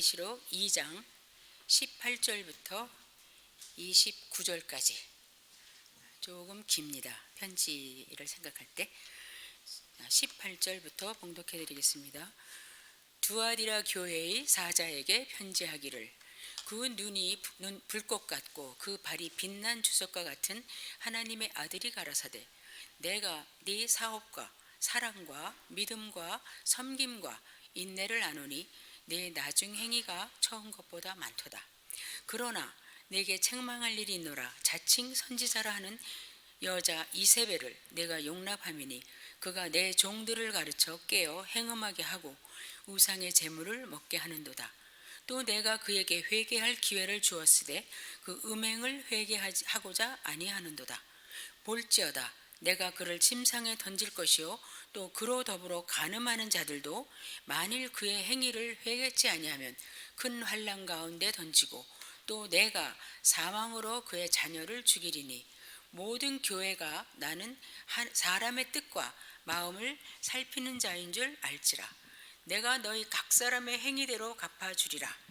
요한계시록 2장 18절부터 29절까지 조금 깁니다. 편지를 생각할 때 18절부터 봉독해 드리겠습니다. 두아디라 교회의 사자에게 편지하기를, 그 눈이 불꽃 같고 그 발이 빛난 주석과 같은 하나님의 아들이 가라사대, 내가 네 사업과 사랑과 믿음과 섬김과 인내를 아노니 내 나중 행위가 처음 것보다 많도다. 그러나 내게 책망할 일이 있노라. 자칭 선지자라 하는 여자 이세벨을 내가 용납함이니 그가 내 종들을 가르쳐 깨어 행음하게 하고 우상의 제물을 먹게 하는도다. 또 내가 그에게 회개할 기회를 주었으되 그 음행을 회개하고자 아니하는도다. 볼지어다, 내가 그를 침상에 던질 것이요 또 그로 더불어 간음하는 자들도 만일 그의 행위를 회개치 아니하면 큰 환난 가운데 던지고, 또 내가 사망으로 그의 자녀를 죽이리니 모든 교회가 나는 사람의 뜻과 마음을 살피는 자인 줄 알지라. 내가 너희 각 사람의 행위대로 갚아주리라.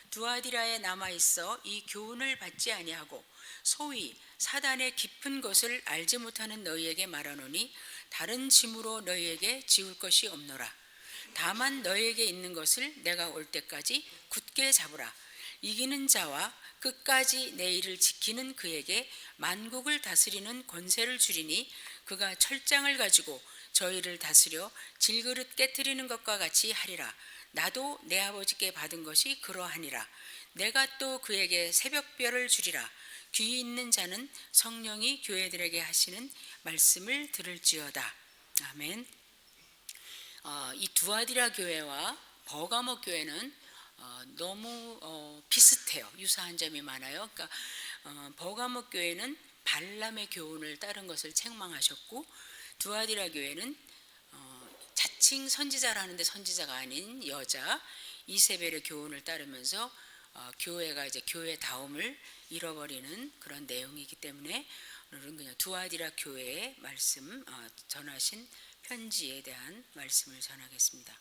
두아디라에 남아있어 이 교훈을 받지 아니하고 소위 사단의 깊은 것을 알지 못하는 너희에게 말하노니 다른 짐으로 너희에게 지울 것이 없노라. 다만 너희에게 있는 것을 내가 올 때까지 굳게 잡으라. 이기는 자와 끝까지 내 일을 지키는 그에게 만국을 다스리는 권세를 주리니 그가 철장을 가지고 저희를 다스려 질그릇 깨트리는 것과 같이 하리라. 나도 내 아버지께 받은 것이 그러하니라. 내가 또 그에게 새벽별을 주리라. 귀 있는 자는 성령이 교회들에게 하시는 말씀을 들을지어다. 아멘. 이 두아디라 교회와 버가모 교회는 너무 비슷해요. 유사한 점이 많아요. 그러니까 버가모 교회는 발람의 교훈을 따른 것을 책망하셨고, 두아디라 교회는 자칭 선지자라는데 선지자가 아닌 여자 이세벨의 교훈을 따르면서 교회가 이제 교회다움을 잃어버리는 그런 내용이기 때문에 오늘은 그냥 두아디라 교회의 말씀, 전하신 편지에 대한 말씀을 전하겠습니다.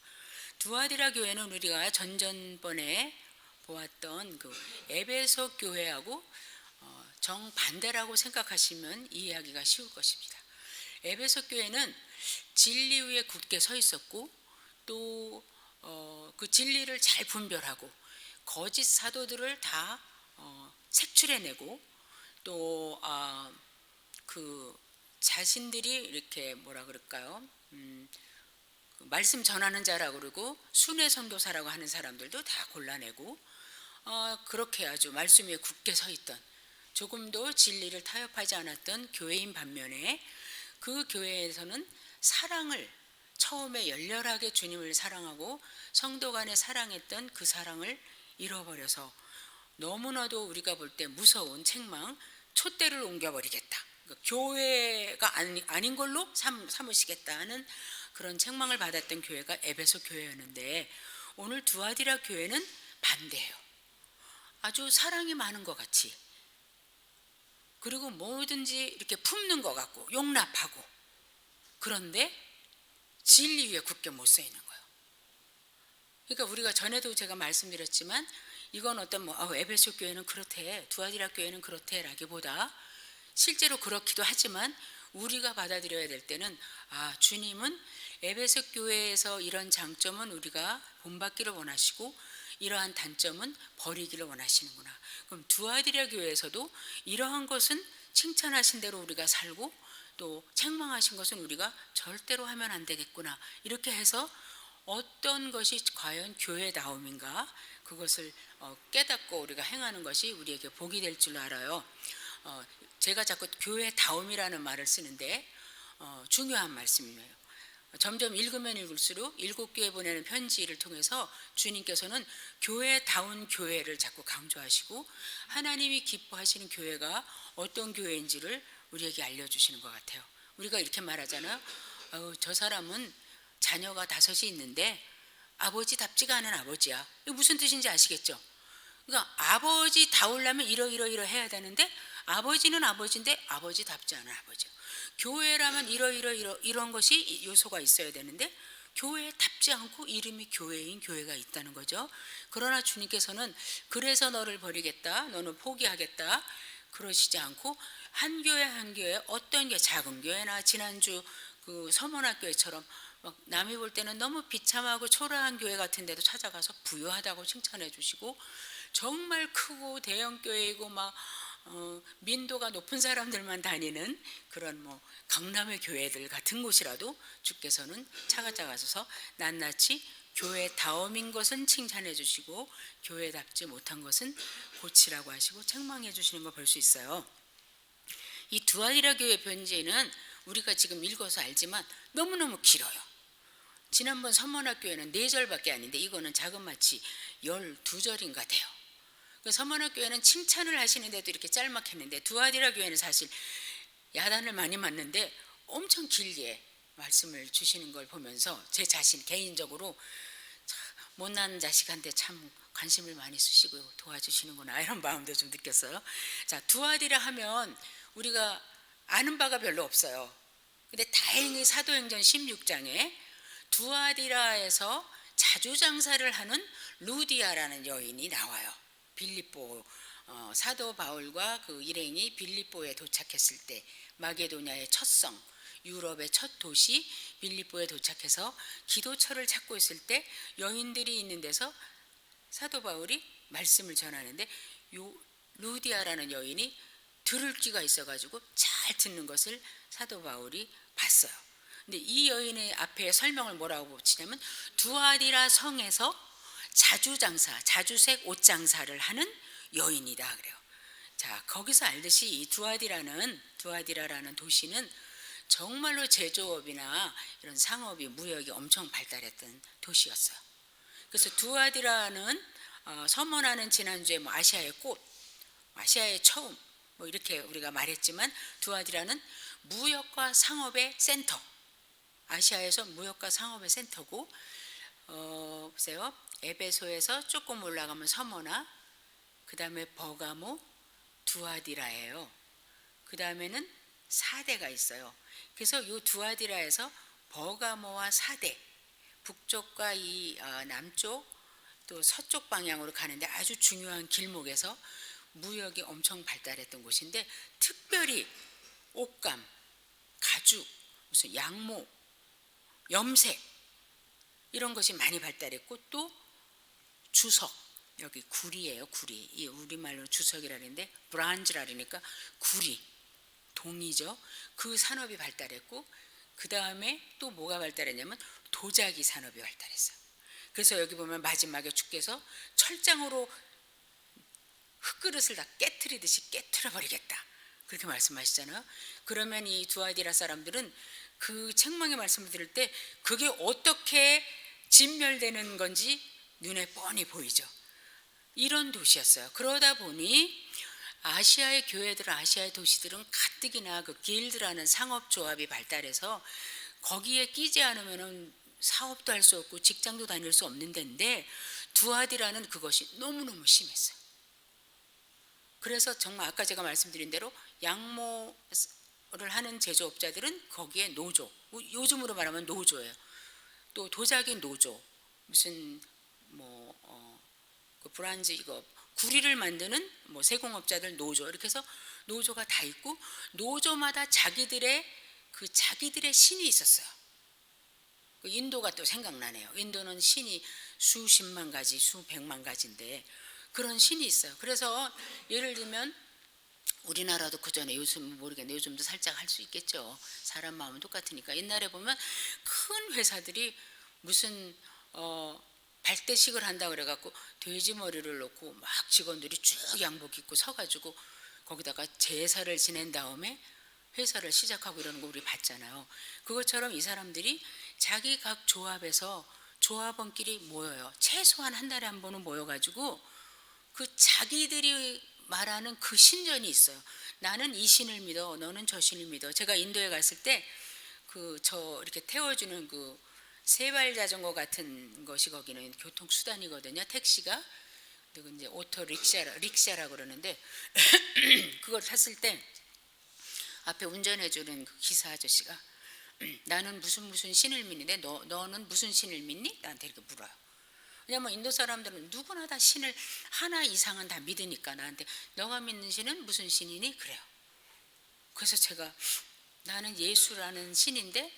두아디라 교회는 우리가 전전번에 보았던 그 에베소 교회하고 정반대라고 생각하시면 이해하기가 쉬울 것입니다. 에베소 교회는 진리 위에 굳게 서 있었고, 또 그 진리를 잘 분별하고 거짓 사도들을 다 색출해내고, 또 그 자신들이 이렇게 뭐라 그럴까요? 말씀 전하는 자라고 그러고 순회 선교사라고 하는 사람들도 다 골라내고, 그렇게 아주 말씀 위에 굳게 서 있던, 조금도 진리를 타협하지 않았던 교회인 반면에 그 교회에서는 사랑을, 처음에 열렬하게 주님을 사랑하고 성도 간에 사랑했던 그 사랑을 잃어버려서 너무나도 우리가 볼 때 무서운 책망, 촛대를 옮겨버리겠다, 그러니까 교회가 아닌 걸로 삼으시겠다는 그런 책망을 받았던 교회가 에베소 교회였는데, 오늘 두아디라 교회는 반대예요. 아주 사랑이 많은 것 같이, 그리고 뭐든지 이렇게 품는 것 같고 용납하고, 그런데 진리 위에 굳게 못 서 있는 거예요. 그러니까 우리가 전에도 제가 말씀드렸지만, 이건 어떤 에베소 교회는 그렇대, 두아디라 교회는 그렇대 라기보다 실제로 그렇기도 하지만, 우리가 받아들여야 될 때는 주님은 에베소 교회에서 이런 장점은 우리가 본받기를 원하시고 이러한 단점은 버리기를 원하시는구나. 그럼 두아디라 교회에서도 이러한 것은 칭찬하신 대로 우리가 살고, 또 책망하신 것은 우리가 절대로 하면 안 되겠구나. 이렇게 해서 어떤 것이 과연 교회다움인가, 그것을 깨닫고 우리가 행하는 것이 우리에게 복이 될 줄 알아요. 제가 자꾸 교회다움이라는 말을 쓰는데 중요한 말씀이에요. 점점 읽으면 읽을수록 일곱 교회 보내는 편지를 통해서 주님께서는 교회다운 교회를 자꾸 강조하시고, 하나님이 기뻐하시는 교회가 어떤 교회인지를 우리에게 알려주시는 것 같아요. 우리가 이렇게 말하잖아요. 저 사람은 자녀가 5이 있는데 아버지답지가 않은 아버지야. 이거 무슨 뜻인지 아시겠죠? 그러니까 아버지 다우려면 이러 해야 되는데, 아버지는 아버지인데 아버지답지 않은 아버지야. 교회라면 이런 것이 요소가 있어야 되는데, 교회답지 않고 이름이 교회인 교회가 있다는 거죠. 그러나 주님께서는 그래서 너를 버리겠다, 너는 포기하겠다 그러시지 않고 한 교회 한 교회, 어떤 게 작은 교회나 지난주 그 서문학교회처럼 막 남이 볼 때는 너무 비참하고 초라한 교회 같은 데도 찾아가서 부유하다고 칭찬해 주시고, 정말 크고 대형 교회이고 막 민도가 높은 사람들만 다니는 그런 뭐 강남의 교회들 같은 곳이라도 주께서는 찾아가셔서 낱낱이 교회다움인 것은 칭찬해 주시고 교회답지 못한 것은 고치라고 하시고 책망해 주시는 걸 볼 수 있어요. 이 두아디라 교회 편지는 우리가 지금 읽어서 알지만 너무너무 길어요. 지난번 서문학교회는 4절밖에 아닌데 이거는 자그마치 12절인가 돼요. 서문학교회는 칭찬을 하시는데도 이렇게 짤막했는데 두아디라 교회는 사실 야단을 많이 맞는데 엄청 길게 말씀을 주시는 걸 보면서 제 자신 개인적으로 못난 자식한테 참 관심을 많이 쓰시고 도와주시는구나 이런 마음도 좀 느꼈어요. 자, 두아디라 하면 우리가 아는 바가 별로 없어요. 근데 다행히 사도행전 16장에 두아디라에서 자주 장사를 하는 루디아라는 여인이 나와요. 빌립보 사도 바울과 그 일행이 빌립보에 도착했을 때 마게도냐의 첫 성, 유럽의 첫 도시 빌립보에 도착해서 기도처를 찾고 있을 때 여인들이 있는 데서 사도 바울이 말씀을 전하는데 요 루디아라는 여인이 들을 귀가 있어가지고 잘 듣는 것을 사도 바울이 봤어요. 근데 이 여인의 앞에 설명을 뭐라고 붙이냐면 두아디라 성에서 자주장사, 자주색 옷장사를 하는 여인이다 그래요. 자, 거기서 알듯이 이 두아디라라는 도시는 정말로 제조업이나 이런 상업이 무역이 엄청 발달했던 도시였어요. 그래서 두아디라는 서문화는 지난주에 뭐 아시아의 꽃, 아시아의 처음 뭐 이렇게 우리가 말했지만 두아디라는 무역과 상업의 센터, 아시아에서 무역과 상업의 센터고 보세요. 에베소에서 조금 올라가면 서머나, 그 다음에 버가모, 두아디라예요. 그 다음에는 사대가 있어요. 그래서 이 두아디라에서 버가모와 사대, 북쪽과 이 남쪽 또 서쪽 방향으로 가는데 아주 중요한 길목에서 무역이 엄청 발달했던 곳인데, 특별히 옷감, 가죽, 무슨 양모, 염색 이런 것이 많이 발달했고, 또 주석, 여기 구리예요. 구리. 이 우리말로 주석이라는데 브란즈라 그러니까 구리, 동이죠. 그 산업이 발달했고, 그 다음에 또 뭐가 발달했냐면 도자기 산업이 발달했어요. 그래서 여기 보면 마지막에 주께서 철장으로 흙그릇을 다 깨트리듯이 깨트려 버리겠다 그렇게 말씀하시잖아요. 그러면 이 두아디라 사람들은 그 책망의 말씀을 들을 때 그게 어떻게 진멸되는 건지 눈에 뻔히 보이죠. 이런 도시였어요. 그러다 보니 아시아의 교회들, 아시아의 도시들은 가뜩이나 그 길드라는 상업조합이 발달해서 거기에 끼지 않으면 사업도 할 수 없고 직장도 다닐 수 없는 데인데, 두아디라는 그것이 너무너무 심했어요. 그래서 정말 아까 제가 말씀드린 대로 양모를 하는 제조업자들은 거기에 노조, 요즘으로 말하면 노조예요. 또 도자기 노조, 무슨 그 브란즈 이거 구리를 만드는 뭐 세공업자들 노조, 이렇게 해서 노조가 다 있고 노조마다 자기들의 신이 있었어요. 인도가 또 생각나네요. 인도는 신이 수십만 가지, 수백만 가지인데 그런 신이 있어요. 그래서 예를 들면 우리나라도 그 전에, 요즘 모르겠네, 요즘도 살짝 할 수 있겠죠. 사람 마음은 똑같으니까. 옛날에 보면 큰 회사들이 무슨 발대식을 한다 그래갖고 돼지 머리를 놓고 막 직원들이 쭉 양복 입고 서가지고 거기다가 제사를 지낸 다음에 회사를 시작하고 이러는 거 우리 봤잖아요. 그것처럼 이 사람들이 자기 각 조합에서 조합원끼리 모여요. 최소한 한 달에 한 번은 모여가지고 그 자기들이 말하는 그 신전이 있어요. 나는 이 신을 믿어, 너는 저 신을 믿어. 제가 인도에 갔을 때 저 이렇게 태워주는 그 세발 자전거 같은 것이 거기는 교통수단이거든요. 택시가. 그리고 이제 오토 릭샤라고 그러는데 그걸 탔을 때 앞에 운전해주는 그 기사 아저씨가 나는 무슨 신을 믿는데 너는 무슨 신을 믿니? 나한테 이렇게 물어요. 왜냐면 인도 사람들은 누구나 다 신을 하나 이상은 다 믿으니까 나한테 너가 믿는 신은 무슨 신이니? 그래요. 그래서 제가 나는 예수라는 신인데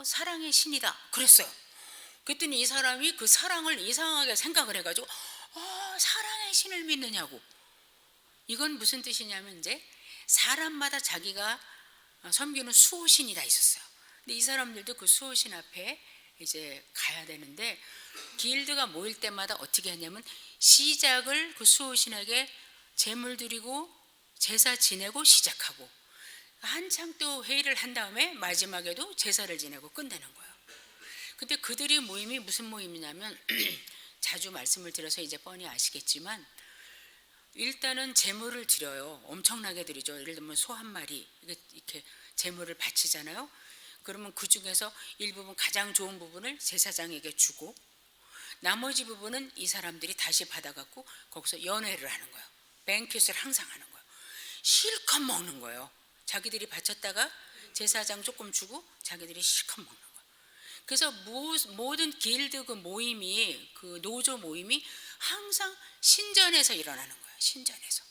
사랑의 신이다 그랬어요. 그랬더니 이 사람이 그 사랑을 이상하게 생각을 해가지고 사랑의 신을 믿느냐고. 이건 무슨 뜻이냐면 이제 사람마다 자기가 섬기는 수호신이 다 있었어요. 근데 이 사람들도 그 수호신 앞에 이제 가야 되는데 길드가 모일 때마다 어떻게 하냐면 시작을 그 수호신에게 제물 드리고 제사 지내고 시작하고 한참 또 회의를 한 다음에 마지막에도 제사를 지내고 끝내는 거예요. 근데 그들이 모임이 무슨 모임이냐면 자주 말씀을 드려서 이제 뻔히 아시겠지만 일단은 제물을 드려요. 엄청나게 드리죠. 예를 들면 소 한 마리 이렇게 제물을 바치잖아요. 그러면 그 중에서 일부분 가장 좋은 부분을 제사장에게 주고 나머지 부분은 이 사람들이 다시 받아갖고 거기서 연회를 하는 거예요. 뱅켓을 항상 하는 거예요. 실컷 먹는 거예요. 자기들이 바쳤다가 제사장 조금 주고 자기들이 실컷 먹는 거예요. 그래서 모든 길드 그 모임이 그 노조 모임이 항상 신전에서 일어나는 거예요. 신전에서.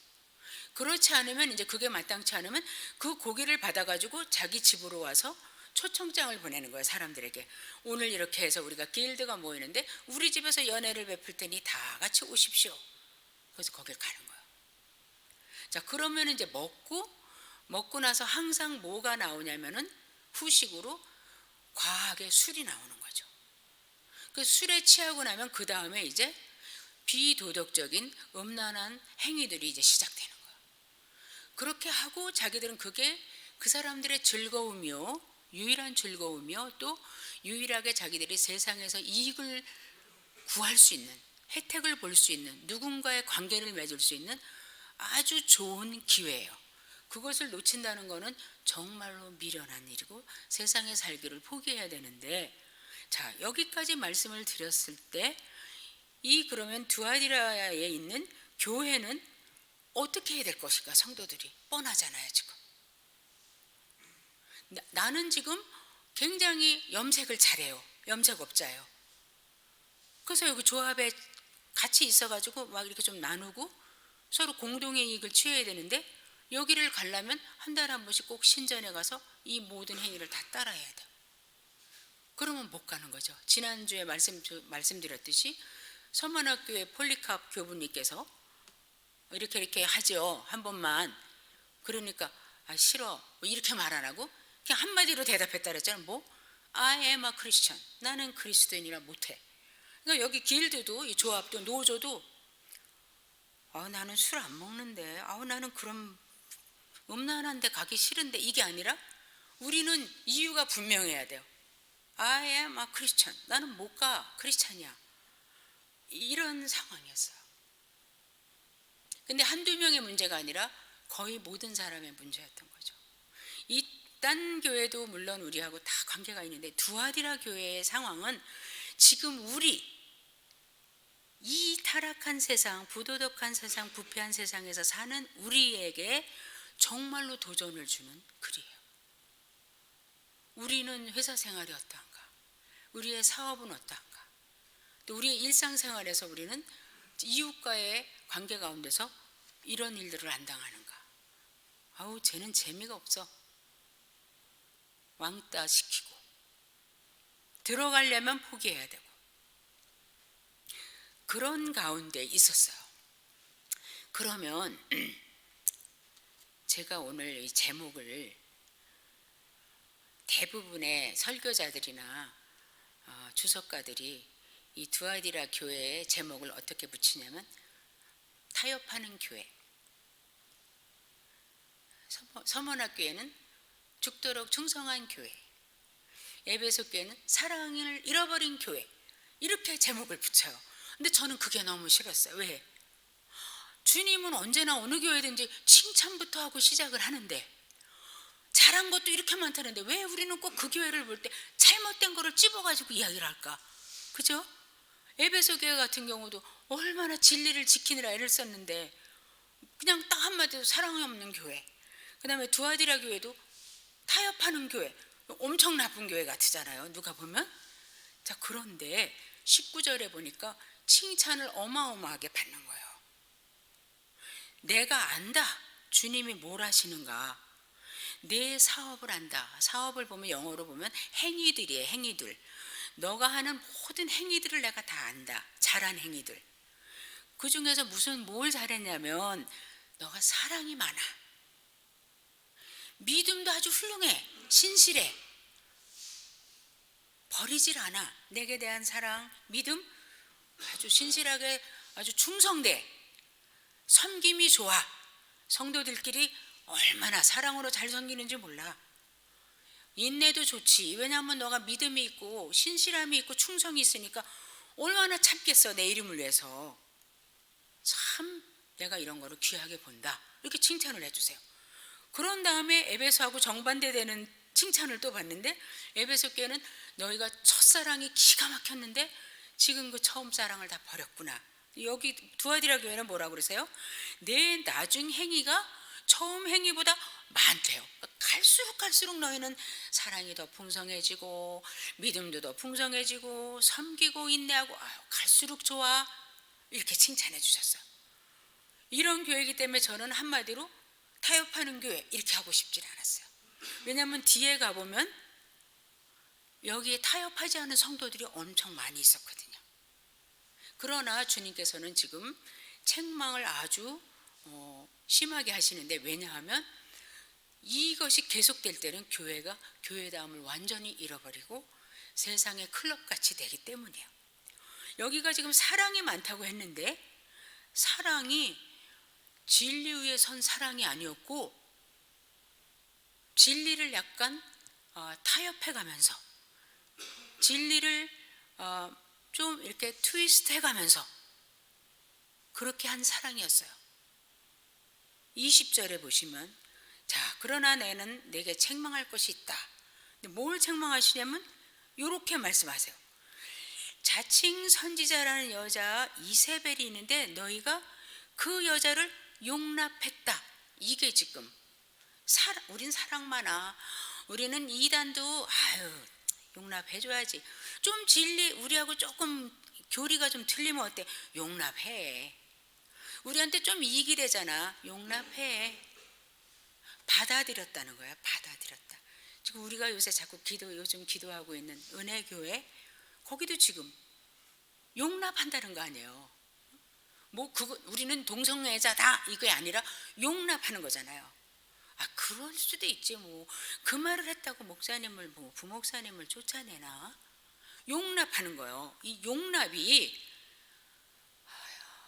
그렇지 않으면 이제 그게 마땅치 않으면 그 고기를 받아가지고 자기 집으로 와서 초청장을 보내는 거예요. 사람들에게. 오늘 이렇게 해서 우리가 길드가 모이는데 우리 집에서 연회를 베풀 테니 다 같이 오십시오. 그래서 거길 가는 거예요. 자, 그러면 이제 먹고 나서 항상 뭐가 나오냐면은 후식으로 과하게 술이 나오는 거죠. 그 술에 취하고 나면 그 다음에 이제 비도덕적인 음란한 행위들이 이제 시작되는 거예요. 그렇게 하고 자기들은 그게 그 사람들의 즐거움이요, 유일한 즐거움이요, 또 유일하게 자기들이 세상에서 이익을 구할 수 있는, 혜택을 볼 수 있는, 누군가의 관계를 맺을 수 있는 아주 좋은 기회예요. 그것을 놓친다는 것은 정말로 미련한 일이고 세상에 살기를 포기해야 되는데, 자, 여기까지 말씀을 드렸을 때 그러면 두아디라에 있는 교회는 어떻게 해야 될 것일까? 성도들이 뻔하잖아요. 지금 나는 지금 굉장히 염색을 잘해요. 염색업자예요. 그래서 여기 조합에 같이 있어가지고 막 이렇게 좀 나누고 서로 공동의 이익을 취해야 되는데 여기를 가려면 한 달에 한 번씩 꼭 신전에 가서 이 모든 행위를 다 따라야 돼요. 그러면 못 가는 거죠. 지난주에 말씀드렸듯이 서문학교의 폴리캅 교부님께서 이렇게 하죠. 한 번만. 그러니까 싫어. 뭐 이렇게 말 안 하고 그냥 한마디로 대답했다 그랬잖아요. I am a Christian. 나는 그리스도인이라 못해. 그러니까 여기 길드도 이 조합도 노조도 나는 술 안 먹는데 나는 그런 음란한 데 가기 싫은데 이게 아니라 우리는 이유가 분명해야 돼요. I am a Christian. 나는 못 가. 크리스찬이야. 이런 상황이었어요. 근데 한두 명의 문제가 아니라 거의 모든 사람의 문제였던 거죠. 딴 교회도 물론 우리하고 다 관계가 있는데 두아디라 교회의 상황은 지금 이 타락한 세상, 부도덕한 세상, 부패한 세상에서 사는 우리에게 정말로 도전을 주는 글이에요. 우리는 회사 생활이 어떠한가? 우리의 사업은 어떠한가? 또 우리의 일상생활에서 우리는 이웃과의 관계 가운데서 이런 일들을 안 당하는가? 쟤는 재미가 없어. 왕따 시키고 들어가려면 포기해야 되고 그런 가운데 있었어요. 그러면 제가 오늘 이 제목을 대부분의 설교자들이나 주석가들이 이 두아디라 교회의 제목을 어떻게 붙이냐면 타협하는 교회. 서문학교회는 죽도록 충성한 교회, 에베소 교회는 사랑을 잃어버린 교회, 이렇게 제목을 붙여요. 근데 저는 그게 너무 싫었어요. 왜? 주님은 언제나 어느 교회든지 칭찬부터 하고 시작을 하는데 잘한 것도 이렇게 많다는데 왜 우리는 꼭 그 교회를 볼 때 잘못된 거를 찝어가지고 이야기를 할까? 그죠? 에베소 교회 같은 경우도 얼마나 진리를 지키느라 애를 썼는데 그냥 딱 한마디로 사랑이 없는 교회. 그 다음에 두아디라 교회도 타협하는 교회. 엄청 나쁜 교회 같으잖아요, 누가 보면. 자, 그런데 19절에 보니까 칭찬을 어마어마하게 받는 거예요. 내가 안다, 주님이 뭘 하시는가. 내 사업을 안다. 사업을 보면 영어로 보면 행위들이에요. 행위들. 너가 하는 모든 행위들을 내가 다 안다. 잘한 행위들. 그 중에서 뭘 잘했냐면 너가 사랑이 많아. 믿음도 아주 훌륭해. 신실해. 버리질 않아. 내게 대한 사랑, 믿음 아주 신실하게 아주 충성돼. 섬김이 좋아. 성도들끼리 얼마나 사랑으로 잘 섬기는지 몰라. 인내도 좋지. 왜냐하면 너가 믿음이 있고 신실함이 있고 충성이 있으니까 얼마나 참겠어, 내 이름을 위해서. 참 내가 이런 거를 귀하게 본다, 이렇게 칭찬을 해주세요. 그런 다음에 에베소하고 정반대되는 칭찬을 또 받는데, 에베소 교회는 너희가 첫사랑이 기가 막혔는데 지금 그 처음 사랑을 다 버렸구나. 여기 두아디라 교회는 뭐라고 그러세요? 내 나중 행위가 처음 행위보다 많대요. 갈수록 너희는 사랑이 더 풍성해지고 믿음도 더 풍성해지고 섬기고 인내하고 갈수록 좋아, 이렇게 칭찬해 주셨어요. 이런 교회이기 때문에 저는 한마디로 타협하는 교회 이렇게 하고 싶지 않았어요. 왜냐하면 뒤에 가보면 여기에 타협하지 않은 성도들이 엄청 많이 있었거든요. 그러나 주님께서는 지금 책망을 아주 심하게 하시는데, 왜냐하면 이것이 계속될 때는 교회가 교회다움을 완전히 잃어버리고 세상의 클럽같이 되기 때문이에요. 여기가 지금 사랑이 많다고 했는데 사랑이 진리 위에 선 사랑이 아니었고 진리를 약간 타협해가면서 진리를 좀 이렇게 트위스트 해가면서 그렇게 한 사랑이었어요. 20절에 보시면, 자, 그러나 내는 내게 책망할 것이 있다. 근데 뭘 책망하시냐면 이렇게 말씀하세요. 자칭 선지자라는 여자 이세벨이 있는데 너희가 그 여자를 용납했다. 이게 지금 우린 사랑 많아. 우리는 이단도 용납해줘야지. 좀 진리 우리하고 조금 교리가 좀 틀리면 어때? 용납해. 우리한테 좀 이익이 되잖아. 용납해. 받아들였다는 거야. 받아들였다. 지금 우리가 요새 자꾸 요즘 기도하고 있는 은혜교회, 거기도 지금 용납한다는 거 아니에요. 우리는 동성애자다 이게 아니라 용납하는 거잖아요. 그럴 수도 있지. 그 말을 했다고 목사님을 부목사님을 쫓아내나? 용납하는 거예요. 이 용납이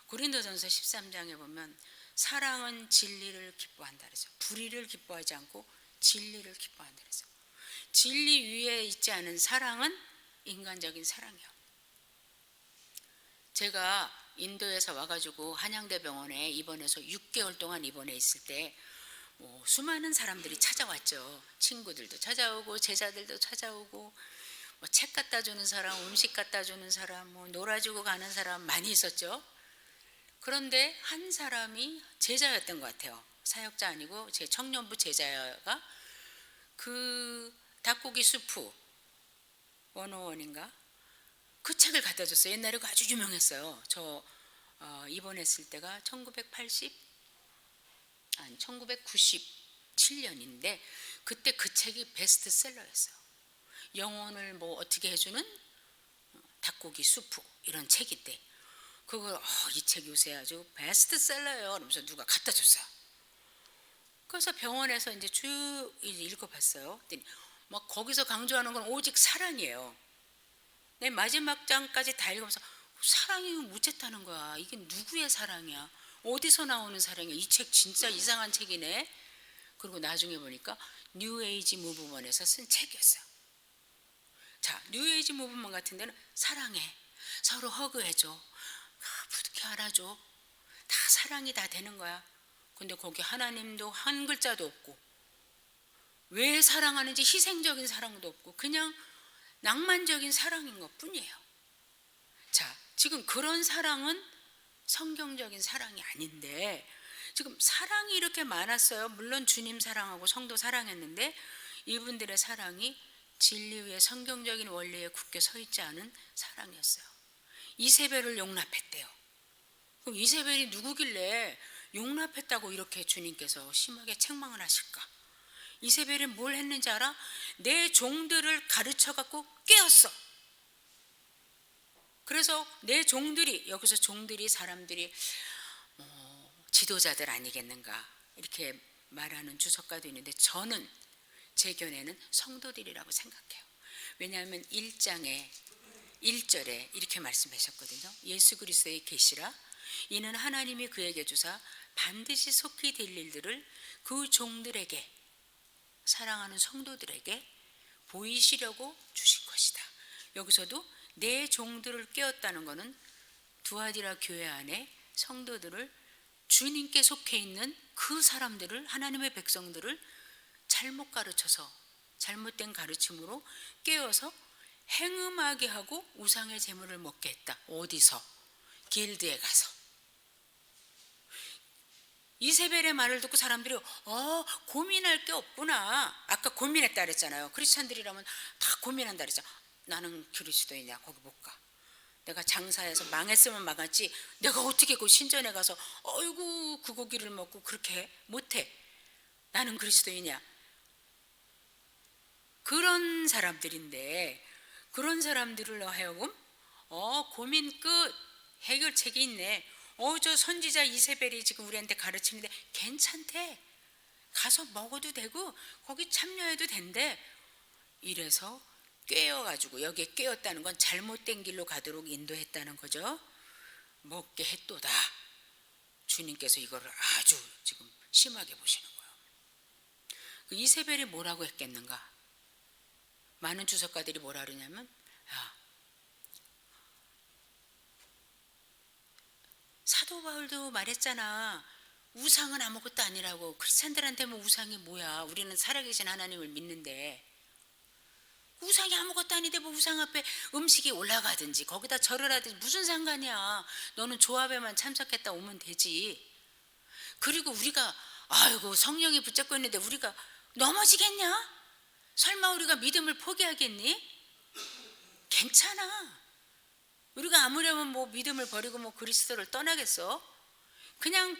고린도전서 13장에 보면 사랑은 진리를 기뻐한다 그래서 불의를 기뻐하지 않고 진리를 기뻐한다 그래서 진리 위에 있지 않은 사랑은 인간적인 사랑이에요. 제가 인도에서 와가지고 한양대병원에 입원해서 6개월 동안 입원해 있을 때 수많은 사람들이 찾아왔죠. 친구들도 찾아오고 제자들도 찾아오고 책 갖다 주는 사람, 음식 갖다 주는 사람, 놀아주고 가는 사람 많이 있었죠. 그런데 한 사람이 제자였던 것 같아요. 사역자 아니고 제 청년부 제자가 그 닭고기 수프 101인가 그 책을 갖다 줬어요. 옛날에 아주 유명했어요. 저 입원했을 때가 1997년인데 그때 그 책이 베스트셀러였어요. 영혼을 어떻게 해주는 닭고기 수프 이런 책인데 그걸 이 책 요새 아주 베스트셀러예요. 그러면서 누가 갖다 줬어요. 그래서 병원에서 이제 쭉 읽어봤어요. 거기서 강조하는 건 오직 사랑이에요. 내 마지막 장까지 다 읽으면서 사랑이 무쨌다는 거야. 이게 누구의 사랑이야? 어디서 나오는 사랑이야? 이 책 진짜 이상한 책이네. 그리고 나중에 보니까 뉴에이지 무브먼에서 쓴 책이었어요. 자, 뉴에이지 무브먼 같은 데는 사랑해. 서로 허그해줘. 부득이 알아줘. 다 사랑이 다 되는 거야. 근데 거기 하나님도 한 글자도 없고 왜 사랑하는지 희생적인 사랑도 없고 그냥 낭만적인 사랑인 것 뿐이에요. 자, 지금 그런 사랑은 성경적인 사랑이 아닌데 지금 사랑이 이렇게 많았어요. 물론 주님 사랑하고 성도 사랑했는데 이분들의 사랑이 진리 위에 성경적인 원리에 굳게 서 있지 않은 사랑이었어요. 이세벨을 용납했대요. 그럼 이세벨이 누구길래 용납했다고 이렇게 주님께서 심하게 책망을 하실까? 이세벨이 뭘 했는지 알아? 내 종들을 가르쳐갖고 깨웠어. 그래서 내 종들이, 여기서 종들이 사람들이 지도자들 아니겠는가 이렇게 말하는 주석가도 있는데, 저는 제 견해는 성도들이라고 생각해요. 왜냐하면 1장에 1절에 이렇게 말씀하셨거든요. 예수 그리스도의 계시라 이는 하나님이 그에게 주사 반드시 속히 될 일들을 그 종들에게, 사랑하는 성도들에게 보이시려고 주신 것이다. 여기서도 내 종들을 깨웠다는 것은 두아디라 교회 안에 성도들을, 주님께 속해 있는 그 사람들을, 하나님의 백성들을 잘못 가르쳐서, 잘못된 가르침으로 깨워서 행음하게 하고 우상의 제물을 먹게 했다. 어디서? 길드에 가서. 이세벨의 말을 듣고 사람들이 고민할 게 없구나. 아까 고민했다 그랬잖아요. 크리스찬들이라면 다 고민한다 그랬잖아. 나는 그리스도이냐, 거기 못 가. 내가 장사해서 망했으면 망했지 내가 어떻게 그 신전에 가서 어이구 그 고기를 먹고 그렇게 못해. 나는 그리스도이냐. 그런 사람들인데, 그런 사람들을 하여금 고민 끝, 해결책이 있네. 저 선지자 이세벨이 지금 우리한테 가르치는데 괜찮대. 가서 먹어도 되고 거기 참여해도 된대. 이래서 꿰어가지고, 여기에 꿰었다는 건 잘못된 길로 가도록 인도했다는 거죠. 먹게 했도다. 주님께서 이거를 아주 지금 심하게 보시는 거예요. 그 이세벨이 뭐라고 했겠는가? 많은 주석가들이 뭐라 그러냐면, 사도 바울도 말했잖아. 우상은 아무것도 아니라고. 크리스찬들한테 뭐 우상이 뭐야. 우리는 살아계신 하나님을 믿는데. 우상이 아무것도 아닌데 뭐 우상 앞에 음식이 올라가든지 거기다 절을 하든지 무슨 상관이야. 너는 조합에만 참석했다 오면 되지. 그리고 우리가 아이고 성령이 붙잡고 있는데 우리가 넘어지겠냐? 설마 우리가 믿음을 포기하겠니? 괜찮아. 우리가 아무려면 뭐 믿음을 버리고 뭐 그리스도를 떠나겠어? 그냥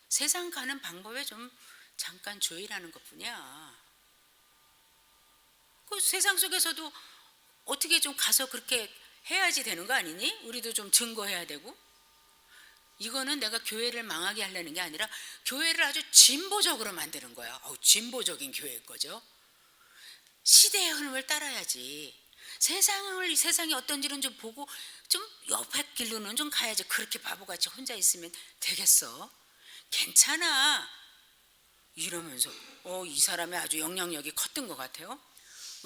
세상 가는 방법에 좀 잠깐 조율하는 것뿐이야. 그 세상 속에서도 어떻게 좀 가서 그렇게 해야지 되는 거 아니니? 우리도 좀 증거해야 되고. 이거는 내가 교회를 망하게 하려는 게 아니라 교회를 아주 진보적으로 만드는 거야. 진보적인 교회일 거죠. 시대의 흐름을 따라야지. 세상이 어떤지는 좀 보고 좀 옆에 길로는 좀 가야지. 그렇게 바보같이 혼자 있으면 되겠어? 괜찮아. 이러면서 이 사람이 아주 영향력이 컸던 것 같아요.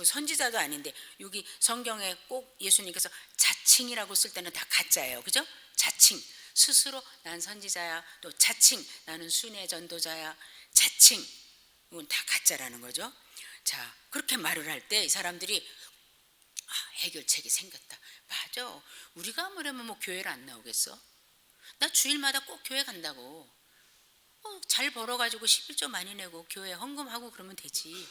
선지자도 아닌데, 여기 성경에 꼭 예수님께서 자칭이라고 쓸 때는 다 가짜예요. 그죠? 자칭. 스스로 난 선지자야. 또 자칭 나는 순회 전도자야. 자칭. 이건 다 가짜라는 거죠. 자, 그렇게 말을 할 때 이 사람들이 해결책이 생겼다. 맞아. 우리가 아무래면 뭐 교회를 안 나오겠어? 나 주일마다 꼭 교회 간다고. 잘 벌어가지고 11조 많이 내고 교회 헌금하고 그러면 되지.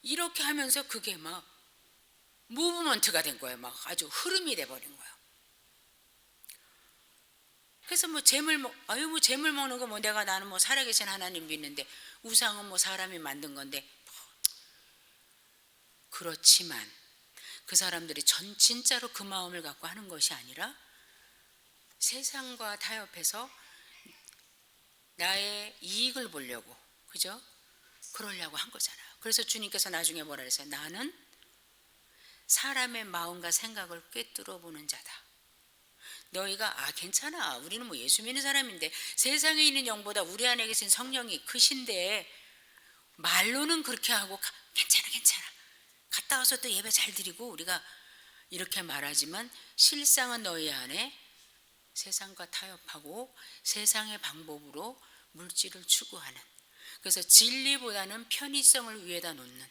이렇게 하면서 그게 막 무브먼트가 된 거예요. 막 아주 흐름이 돼버린 거예요. 그래서 뭐 재물 먹는 거 뭐 나는 뭐 살아계신 하나님 믿는데 우상은 뭐 사람이 만든 건데. 그렇지만 그 사람들이 진짜로 그 마음을 갖고 하는 것이 아니라 세상과 타협해서 나의 이익을 보려고, 그죠? 그러려고 한 거잖아요. 그래서 주님께서 나중에 뭐라 그랬어요? 나는 사람의 마음과 생각을 꿰뚫어 보는 자다. 너희가 괜찮아. 우리는 뭐 예수 믿는 사람인데 세상에 있는 영보다 우리 안에 계신 성령이 크신데 말로는 그렇게 하고 괜찮아. 갔다 와서 또 예배 잘 드리고 우리가 이렇게 말하지만 실상은 너희 안에 세상과 타협하고 세상의 방법으로 물질을 추구하는, 그래서 진리보다는 편의성을 위에다 놓는,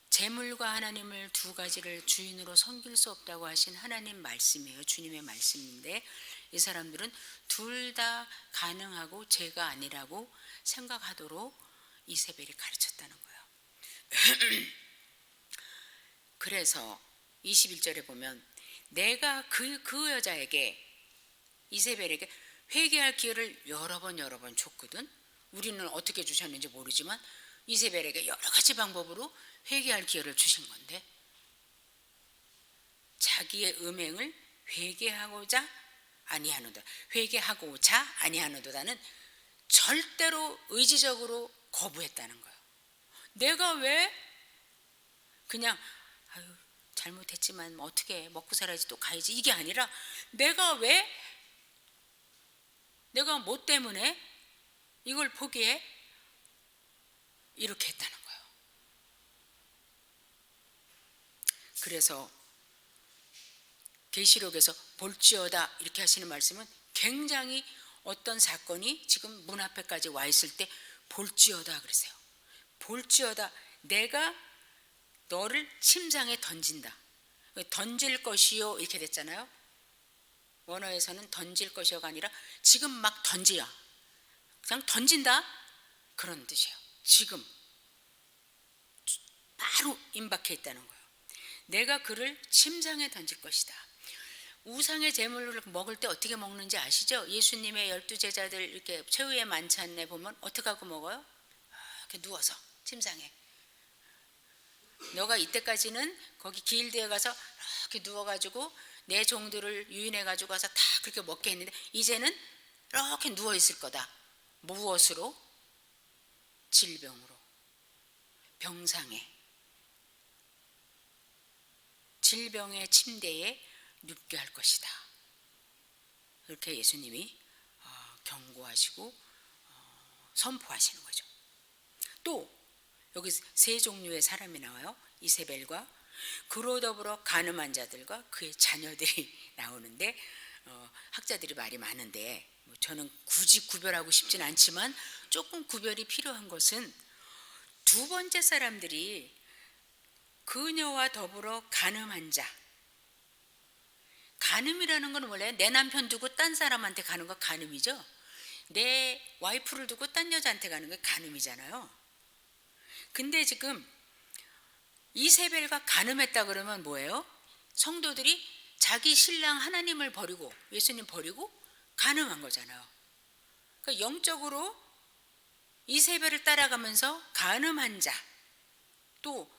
재물과 하나님을 두 가지를 주인으로 섬길 수 없다고 하신 하나님 말씀이에요. 주님의 말씀인데 이 사람들은 둘 다 가능하고 죄가 아니라고 생각하도록 이세벨이 가르쳤다는 거예요. 그래서 21절에 보면 내가 그 여자에게 이세벨에게 회개할 기회를 여러 번 줬거든. 우리는 어떻게 주셨는지 모르지만 이세벨에게 여러 가지 방법으로 회개할 기회를 주신 건데 자기의 음행을 회개하고자 아니하노도다는 절대로 의지적으로 거부했다는 거예요. 내가 왜 그냥 잘못했지만 뭐 어떻게 먹고 살아야지 또 가야지 이게 아니라 내가 뭐 때문에 이걸 포기해? 이렇게 했다는 거예요. 그래서 계시록에서 볼지어다 이렇게 하시는 말씀은 굉장히 어떤 사건이 지금 문 앞에까지 와 있을 때 볼지어다 그러세요. 볼지어다 내가 너를 침상에 던진다. 던질 것이요 이렇게 됐잖아요. 원어에서는 던질 것이요가 아니라 지금 막 던지야. 그냥 던진다 그런 뜻이에요. 지금 바로 임박해 있다는 거예요. 내가 그를 침상에 던질 것이다. 우상의 제물을 먹을 때 어떻게 먹는지 아시죠? 예수님의 12제자들 이렇게 최후의 만찬에 보면 어떻게 하고 먹어요? 이렇게 누워서 침상에. 너가 이때까지는 거기 길드에 가서 이렇게 누워가지고 내 종들을 유인해가지고 가서 다 그렇게 먹게 했는데 이제는 이렇게 누워있을 거다. 무엇으로? 질병으로, 병상에, 질병의 침대에 눕게 할 것이다. 이렇게 예수님이 경고하시고 선포하시는 거죠. 또 여기 세 종류의 사람이 나와요. 이세벨과 그로 더불어 간음한 자들과 그의 자녀들이 나오는데 학자들이 말이 많은데 저는 굳이 구별하고 싶진 않지만 조금 구별이 필요한 것은 두 번째 사람들이 그녀와 더불어 간음한 자. 간음이라는 건 원래 내 남편 두고 딴 사람한테 가는 거 간음이죠. 내 와이프를 두고 딴 여자한테 가는 게 간음이잖아요. 근데 지금 이세벨과 간음했다 그러면 뭐예요? 성도들이 자기 신랑 하나님을 버리고 예수님 버리고 간음한 거잖아요. 그러니까 영적으로 이세벨을 따라가면서 간음한 자, 또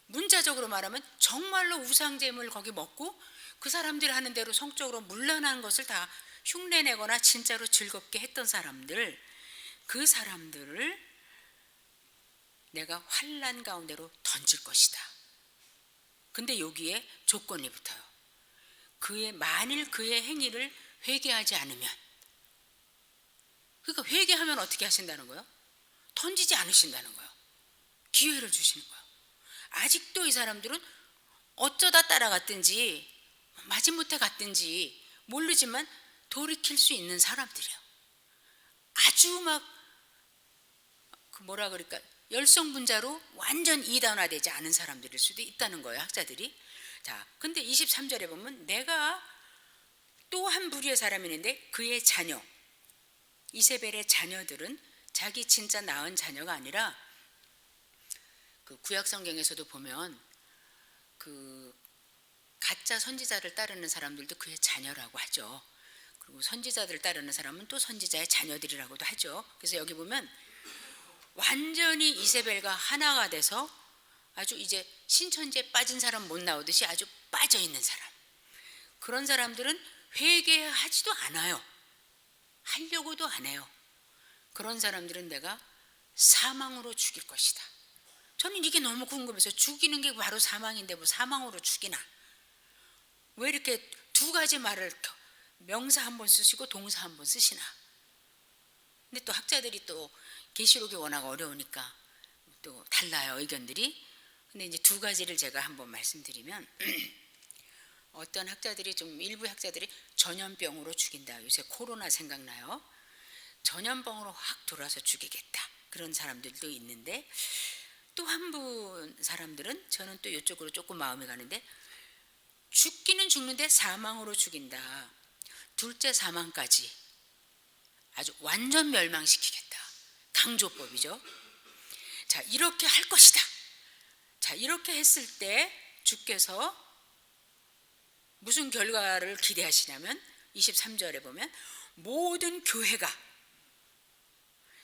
문자적으로 말하면 정말로 우상제물 거기 먹고 그 사람들이 하는 대로 성적으로 문란한 것을 다 흉내내거나 진짜로 즐겁게 했던 사람들, 그 사람들을 내가 환난 가운데로 던질 것이다. 근데 여기에 조건이 붙어요. 만일 그의 행위를 회개하지 않으면, 그러니까 회개하면 어떻게 하신다는 거예요? 던지지 않으신다는 거예요. 기회를 주시는 거예요. 아직도 이 사람들은 어쩌다 따라갔든지 마지못해 갔든지 모르지만 돌이킬 수 있는 사람들이에요. 아주 막 뭐라 그럴까 열성분자로 완전 이단화되지 않은 사람들일 수도 있다는 거예요, 학자들이. 자, 근데 23절에 보면 내가 또 한 부류의 사람이 있는데 그의 자녀, 이세벨의 자녀들은 자기 진짜 낳은 자녀가 아니라 그 구약 성경에서도 보면 그 가짜 선지자를 따르는 사람들도 그의 자녀라고 하죠. 그리고 선지자들을 따르는 사람은 또 선지자의 자녀들이라고도 하죠. 그래서 여기 보면 완전히 이세벨과 하나가 돼서 아주 이제 신천지에 빠진 사람 못 나오듯이 아주 빠져 있는 사람, 그런 사람들은 회개하지도 않아요. 하려고도 안 해요. 그런 사람들은 내가 사망으로 죽일 것이다. 저는 이게 너무 궁금해서 죽이는 게 바로 사망인데 뭐 사망으로 죽이나? 왜 이렇게 두 가지 말을 명사 한 번 쓰시고 동사 한 번 쓰시나? 근데 또 학자들이 또 계시록이 워낙 어려우니까 또 달라요, 의견들이. 근데 이제 두 가지를 제가 한번 말씀드리면 어떤 학자들이 일부 학자들이 전염병으로 죽인다. 요새 코로나 생각나요? 전염병으로 확 돌아서 죽이겠다. 그런 사람들도 있는데 또 한 분 사람들은 저는 또 이쪽으로 조금 마음이 가는데 죽기는 죽는데 사망으로 죽인다. 둘째 사망까지 아주 완전 멸망시키겠다. 강조법이죠. 자, 이렇게 할 것이다. 자, 이렇게 했을 때 주께서 무슨 결과를 기대하시냐면 23절에 보면 모든 교회가,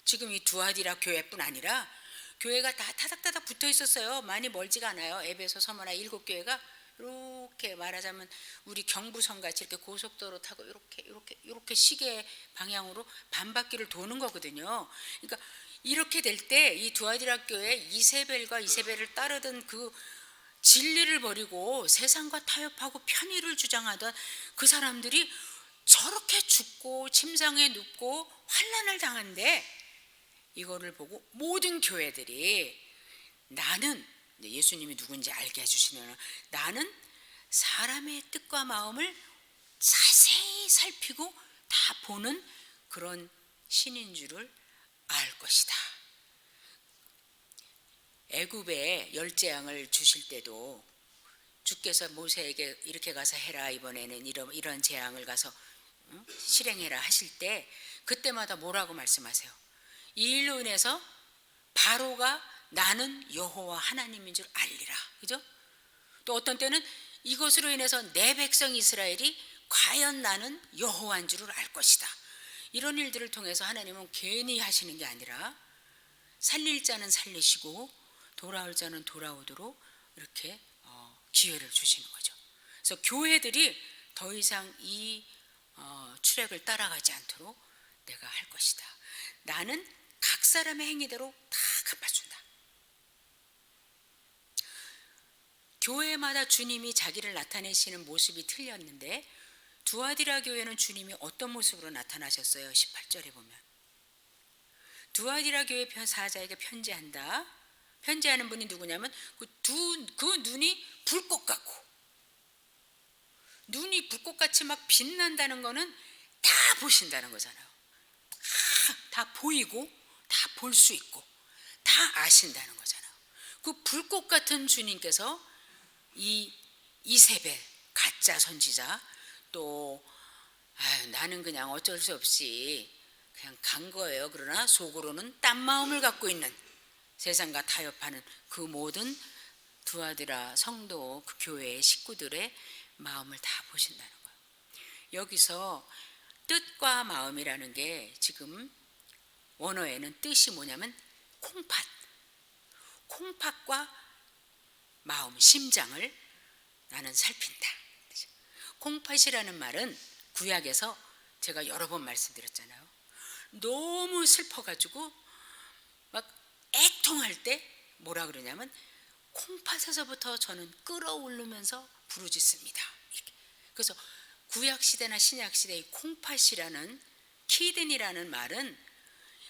지금 이 두아디라 교회뿐 아니라 교회가 다 타닥타닥 붙어 있었어요. 많이 멀지가 않아요. 에베소, 서머나 7교회가 이렇게 말하자면 우리 경부선같이 이렇게 고속도로 타고 이렇게 시계 방향으로 반바퀴를 도는 거거든요. 그러니까 이렇게 될 때 이 두아디라 교회 이세벨을 따르던 그 진리를 버리고 세상과 타협하고 편의를 주장하던 그 사람들이 저렇게 죽고 침상에 눕고 환난을 당한데, 이거를 보고 모든 교회들이 나는, 예수님이 누군지 알게 해주시는, 나는 사람의 뜻과 마음을 자세히 살피고 다 보는 그런 신인 줄을 알 것이다. 애굽에 열재앙을 주실 때도 주께서 모세에게 이렇게 가서 해라, 이번에는 이런 재앙을 가서 실행해라 하실 때 그때마다 뭐라고 말씀하세요? 이 일로 인해서 바로가 나는 여호와 하나님인 줄 알리라. 그죠? 또 어떤 때는 이것으로 인해서 내 백성 이스라엘이 과연 나는 여호와인 줄을 알 것이다. 이런 일들을 통해서 하나님은 괜히 하시는 게 아니라 살릴 자는 살리시고 돌아올 자는 돌아오도록 이렇게 기회를 주시는 거죠. 그래서 교회들이 더 이상 이 출애굽을 따라가지 않도록 내가 할 것이다. 나는 각 사람의 행위대로 다 갚아준다. 교회마다 주님이 자기를 나타내시는 모습이 틀렸는데 두아디라 교회는 주님이 어떤 모습으로 나타나셨어요? 18절에 보면 두아디라 교회 사자에게 편지한다. 편지하는 분이 누구냐면 그 눈이 불꽃 같고, 눈이 불꽃같이 막 빛난다는 거는 다 보신다는 거잖아요. 다 보이고 다 볼 수 있고 다 아신다는 거잖아요. 그 불꽃 같은 주님께서 이 이세벨 가짜 선지자, 또 나는 그냥 어쩔 수 없이 그냥 간 거예요. 그러나 속으로는 딴 마음을 갖고 있는, 세상과 타협하는 그 모든 두아디라 성도, 그 교회의 식구들의 마음을 다 보신다는 거예요. 여기서 뜻과 마음이라는 게 지금 원어에는 뜻이 뭐냐면 콩팥과 마음, 심장을 나는 살핀다. 콩팥이라는 말은 구약에서 제가 여러 번 말씀드렸잖아요. 너무 슬퍼가지고 막 애통할 때 뭐라 그러냐면 콩팥에서부터 저는 끓어오르면서 부르짖습니다. 이렇게. 그래서 구약시대나 신약시대의 콩팥이라는 키든이라는 말은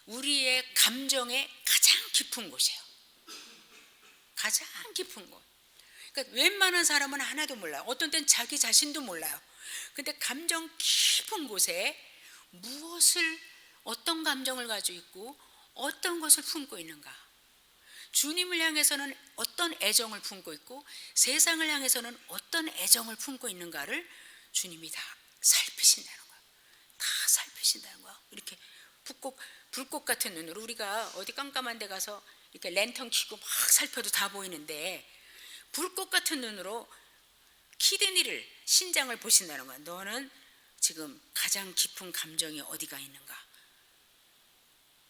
우리의 감정의 가장 깊은 곳이에요. 가장 깊은 곳. 그러니까 웬만한 사람은 하나도 몰라요. 어떤 때는 자기 자신도 몰라요. 근데 감정 깊은 곳에 어떤 감정을 가지고 있고 어떤 것을 품고 있는가. 주님을 향해서는 어떤 애정을 품고 있고 세상을 향해서는 어떤 애정을 품고 있는가를 주님이 다 살피신다는 거예요. 다 살피신다는 거예요. 이렇게 불꽃 같은 눈으로, 우리가 어디 깜깜한 데 가서 이렇게 랜턴 켜고 막 살펴도 다 보이는데 불꽃 같은 눈으로 키드니를, 신장을 보신다는 거야. 너는 지금 가장 깊은 감정이 어디가 있는가.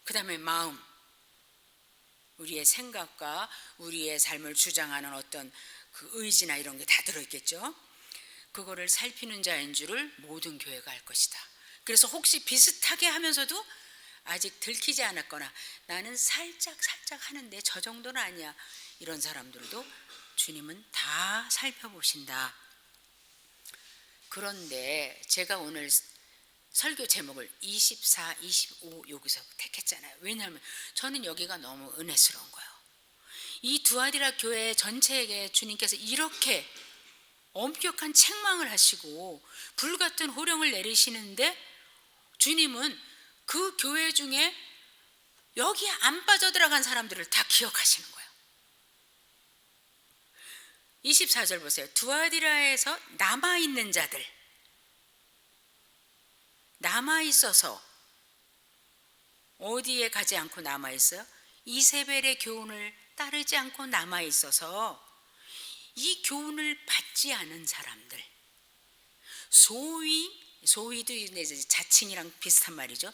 그 다음에 마음, 우리의 생각과 우리의 삶을 주장하는 어떤 그 의지나 이런 게 다 들어있겠죠. 그거를 살피는 자인 줄을 모든 교회가 알 것이다. 그래서 혹시 비슷하게 하면서도 아직 들키지 않았거나 나는 살짝 하는데 저 정도는 아니야, 이런 사람들도 주님은 다 살펴보신다. 그런데 제가 오늘 설교 제목을 24, 25 여기서 택했잖아요. 왜냐하면 저는 여기가 너무 은혜스러운 거예요. 이 두아디라 교회 전체에게 주님께서 이렇게 엄격한 책망을 하시고 불같은 호령을 내리시는데 주님은 그 교회 중에 여기 안 빠져들어간 사람들을 다 기억하시는 거예요. 24절 보세요. 두아디라에서 남아있는 자들, 남아있어서 어디에 가지 않고 남아있어요? 이세벨의 교훈을 따르지 않고 남아 있어서 이 교훈을 받지 않은 사람들, 소위도 이제 자칭이랑 비슷한 말이죠.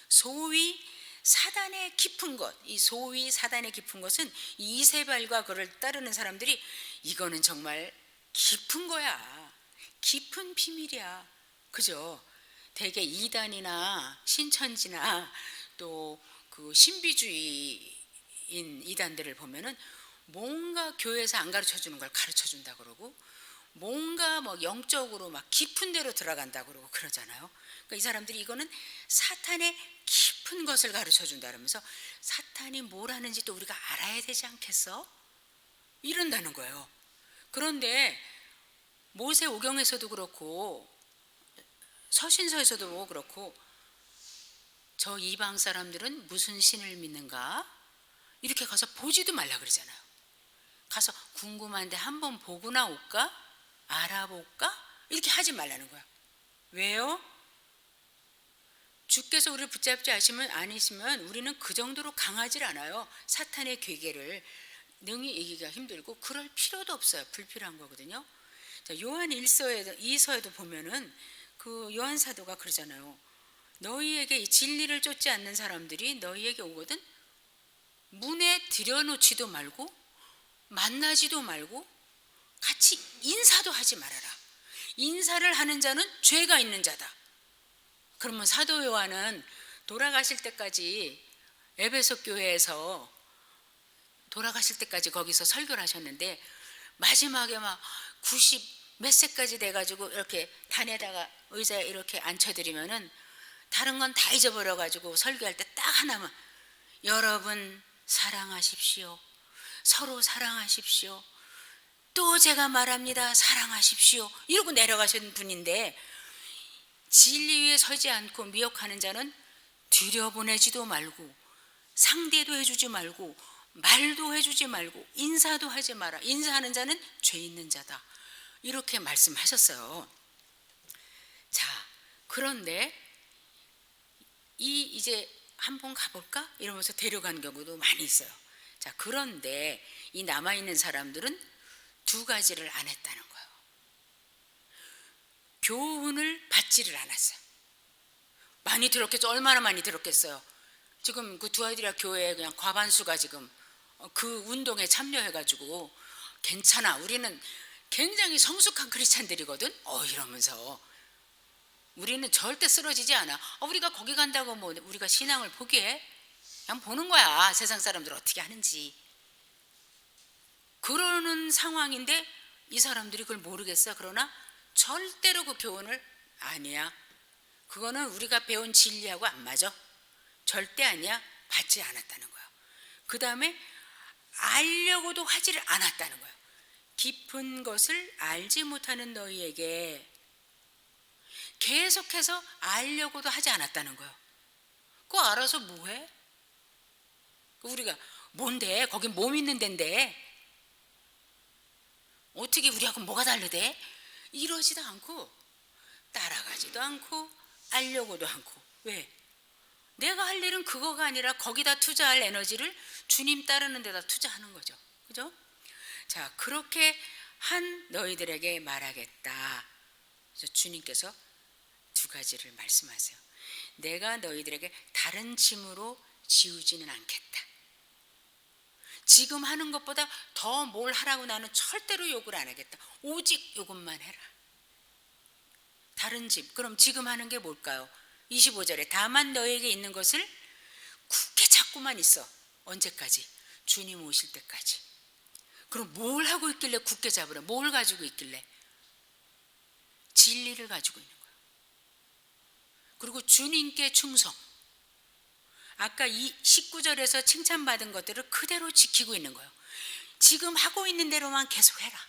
소위 사단의 깊은 것, 이 소위 사단의 깊은 것은 이 이세벨과 그를 따르는 사람들이 이거는 정말 깊은 거야. 깊은 비밀이야. 그죠? 대개 이단이나 신천지나 또 그 신비주의인 이단들을 보면은 뭔가 교회에서 안 가르쳐 주는 걸 가르쳐 준다 그러고 뭔가 뭐 영적으로 막 깊은 데로 들어간다 그러고 그러잖아요. 그러니까 이 사람들이 이거는 사탄의 깊은 것을 가르쳐 준다 그러면서 사탄이 뭘 하는지 또 우리가 알아야 되지 않겠어? 이런다는 거예요. 그런데 모세오경에서도 그렇고 서신서에서도 그렇고 저 이방 사람들은 무슨 신을 믿는가? 이렇게 가서 보지도 말라 그러잖아요. 가서 궁금한데 한번 보고나 올까? 알아볼까? 이렇게 하지 말라는 거야. 왜요? 주께서 우리를 붙잡지 않으시면 우리는 그 정도로 강하질 않아요. 사탄의 괴계를 능히 이기기가 힘들고 그럴 필요도 없어요. 불필요한 거거든요. 자, 요한 2서에도 보면은 그 요한 사도가 그러잖아요. 너희에게 이 진리를 쫓지 않는 사람들이 너희에게 오거든 문에 들여놓지도 말고 만나지도 말고 같이 인사도 하지 말아라. 인사를 하는 자는 죄가 있는 자다. 그러면 사도 요한은 돌아가실 때까지 에베소 교회에서 돌아가실 때까지 거기서 설교를 하셨는데 마지막에 막 90 몇 세까지 돼가지고 이렇게 단에다가 의자에 이렇게 앉혀드리면은 다른 건 다 잊어버려가지고 설교할 때 딱 하나만 여러분 사랑하십시오. 서로 사랑하십시오. 또 제가 말합니다. 사랑하십시오. 이러고 내려가신 분인데 진리 위에 서지 않고 미혹하는 자는 들여보내지도 말고 상대도 해주지 말고 말도 해주지 말고 인사도 하지 마라. 인사하는 자는 죄 있는 자다. 이렇게 말씀하셨어요. 자, 그런데 이제 한번 가볼까? 이러면서 데려간 경우도 많이 있어요. 자, 그런데 이 남아있는 사람들은 두 가지를 안 했다는 거예요. 교훈을 받지를 않았어요. 많이 들었겠죠? 얼마나 많이 들었겠어요? 지금 그 두아디라 교회에 그냥 과반수가 지금 그 운동에 참여해가지고 괜찮아. 우리는 굉장히 성숙한 크리스찬들이거든? 이러면서 우리는 절대 쓰러지지 않아. 우리가 거기 간다고 뭐 우리가 신앙을 포기해? 그냥 보는 거야. 세상 사람들 어떻게 하는지. 그러는 상황인데 이 사람들이 그걸 모르겠어. 그러나 절대로 그 교훈을 아니야. 그거는 우리가 배운 진리하고 안 맞아. 절대 아니야. 받지 않았다는 거야. 그 다음에 알려고도 하지를 않았다는 거야. 깊은 것을 알지 못하는 너희에게 계속해서 알려고도 하지 않았다는 거예요. 그거 알아서 뭐해? 우리가 뭔데? 거긴 몸 있는 데인데 어떻게 우리하고 뭐가 다르대? 이러지도 않고 따라가지도 않고 알려고도 않고. 왜? 내가 할 일은 그거가 아니라 거기다 투자할 에너지를 주님 따르는 데다 투자하는 거죠. 그죠? 자, 그렇게 한 너희들에게 말하겠다. 그래서 주님께서 두 가지를 말씀하세요. 내가 너희들에게 다른 짐으로 지우지는 않겠다. 지금 하는 것보다 더 뭘 하라고 나는 절대로 요구를 안 하겠다. 오직 이것만 해라. 다른 짐. 그럼 지금 하는 게 뭘까요? 25절에 다만 너에게 있는 것을 굳게 잡고만 있어. 언제까지? 주님 오실 때까지. 그럼 뭘 하고 있길래 굳게 잡으라? 뭘 가지고 있길래? 진리를 가지고 있는 거예요. 그리고 주님께 충성. 아까 이 19절에서 칭찬받은 것들을 그대로 지키고 있는 거예요. 지금 하고 있는 대로만 계속 해라.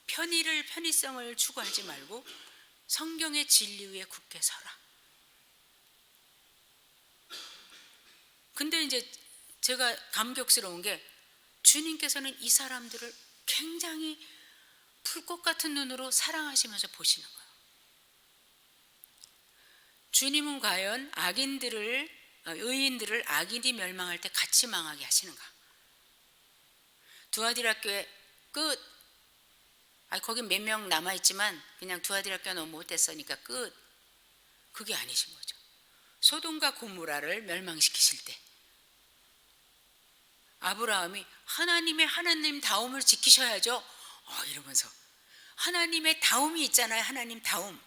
편의성을 추구하지 말고 성경의 진리 위에 굳게 서라. 근데 이제 제가 감격스러운 게 주님께서는 이 사람들을 굉장히 불꽃 같은 눈으로 사랑하시면서 보시는 거예요. 주님은 과연 악인들을 의인들을 악인이 멸망할 때 같이 망하게 하시는가? 두아디라 교회 끝. 거기 몇 명 남아있지만 그냥 두아디라 교회 너무 못됐으니까 끝. 그게 아니신 거죠. 소돔과 고모라를 멸망시키실 때 아브라함이 하나님 다움을 지키셔야죠. 이러면서 하나님의 다움이 있잖아요. 하나님 다움.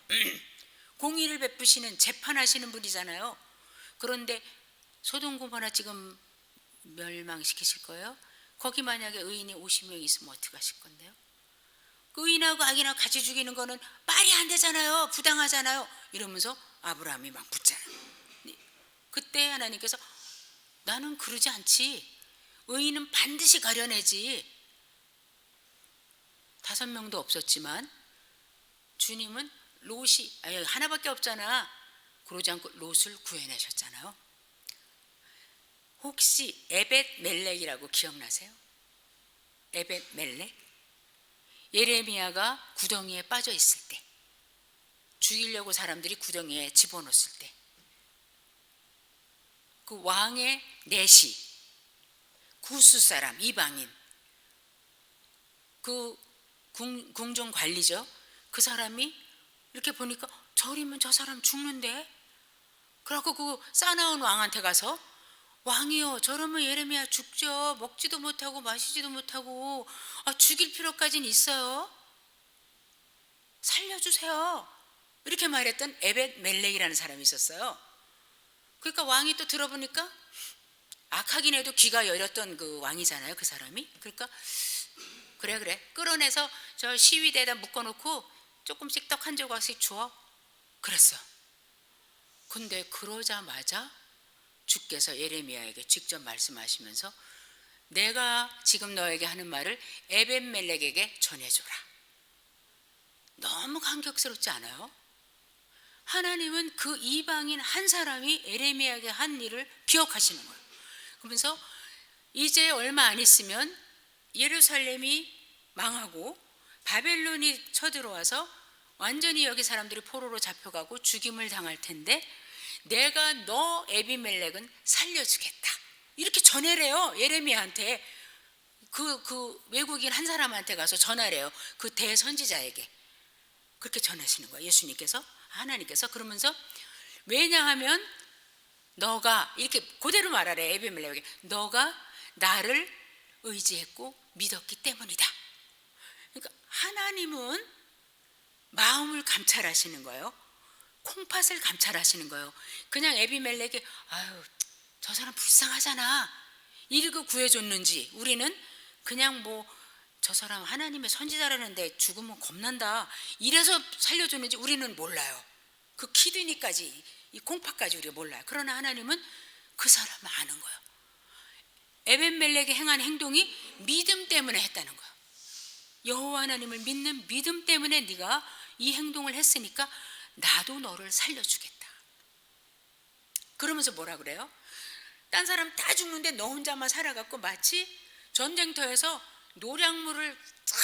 공의를 베푸시는 재판하시는 분이잖아요. 그런데 소돔 고모라 지금 멸망시키실 거예요? 거기 만약에 의인이 50명 있으면 어떻게 하실 건데요? 그 의인하고 악인하고 같이 죽이는 거는 말이 안 되잖아요. 부당하잖아요. 이러면서 아브라함이 막 붙잖아요. 그때 하나님께서 나는 그러지 않지. 의인은 반드시 가려내지. 5명도 없었지만 주님은 롯이 하나밖에 없잖아. 그러지 않고 롯을 구해내셨잖아요. 혹시 에벳 멜렉이라고 기억나세요? 에벳 멜렉? 예레미야가 구덩이에 빠져 있을 때, 죽이려고 사람들이 구덩이에 집어넣었을 때, 그 왕의 내시, 구수 사람, 이방인, 그 궁정 관리죠. 그 사람이 이렇게 보니까 저리면 저 사람 죽는데, 그래갖고 그 싸나운 왕한테 가서 왕이요, 저러면 예레미야 죽죠. 먹지도 못하고 마시지도 못하고 죽일 필요까지는 있어요. 살려주세요. 이렇게 말했던 에벳 멜렉이라는 사람이 있었어요. 그러니까 왕이 또 들어보니까 악하긴 해도 귀가 열렸던 그 왕이잖아요. 그 사람이. 그러니까 그래 끌어내서 저 시위대에다 묶어놓고 조금씩 떡 한 조각씩 주어. 그랬어. 근데 그러자마자 주께서 예레미야에게 직접 말씀하시면서 내가 지금 너에게 하는 말을 에벳멜렉에게 전해줘라. 너무 감격스럽지 않아요? 하나님은 그 이방인 한 사람이 예레미야에게 한 일을 기억하시는 거예요. 그러면서 이제 얼마 안 있으면 예루살렘이 망하고 바벨론이 쳐들어와서 완전히 여기 사람들이 포로로 잡혀가고 죽임을 당할 텐데 내가 너 에비멜렉은 살려주겠다. 이렇게 전해래요. 예레미야한테. 그 외국인 한 사람한테 가서 전하래요. 그 대선지자에게. 그렇게 전하시는 거예요. 예수님께서, 하나님께서. 그러면서 왜냐하면 너가 이렇게 그대로 말하래. 에비멜렉에게. 너가 나를 의지했고 믿었기 때문이다. 그러니까 하나님은 마음을 감찰하시는 거예요. 콩팥을 감찰하시는 거예요. 그냥 에비멜렉이 저 사람 불쌍하잖아 이러고 구해줬는지, 우리는 그냥 저 사람 하나님의 선지자라는데 죽으면 겁난다 이래서 살려줬는지 우리는 몰라요. 그 키드니까지, 이 콩팥까지 우리가 몰라요. 그러나 하나님은 그 사람을 아는 거예요. 에벤멜렉이 행한 행동이 믿음 때문에 했다는 거예요. 여호와 하나님을 믿는 믿음 때문에 네가 이 행동을 했으니까 나도 너를 살려주겠다. 그러면서 뭐라 그래요? 딴 사람 다 죽는데 너 혼자만 살아갖고 마치 전쟁터에서 노량물을 쫙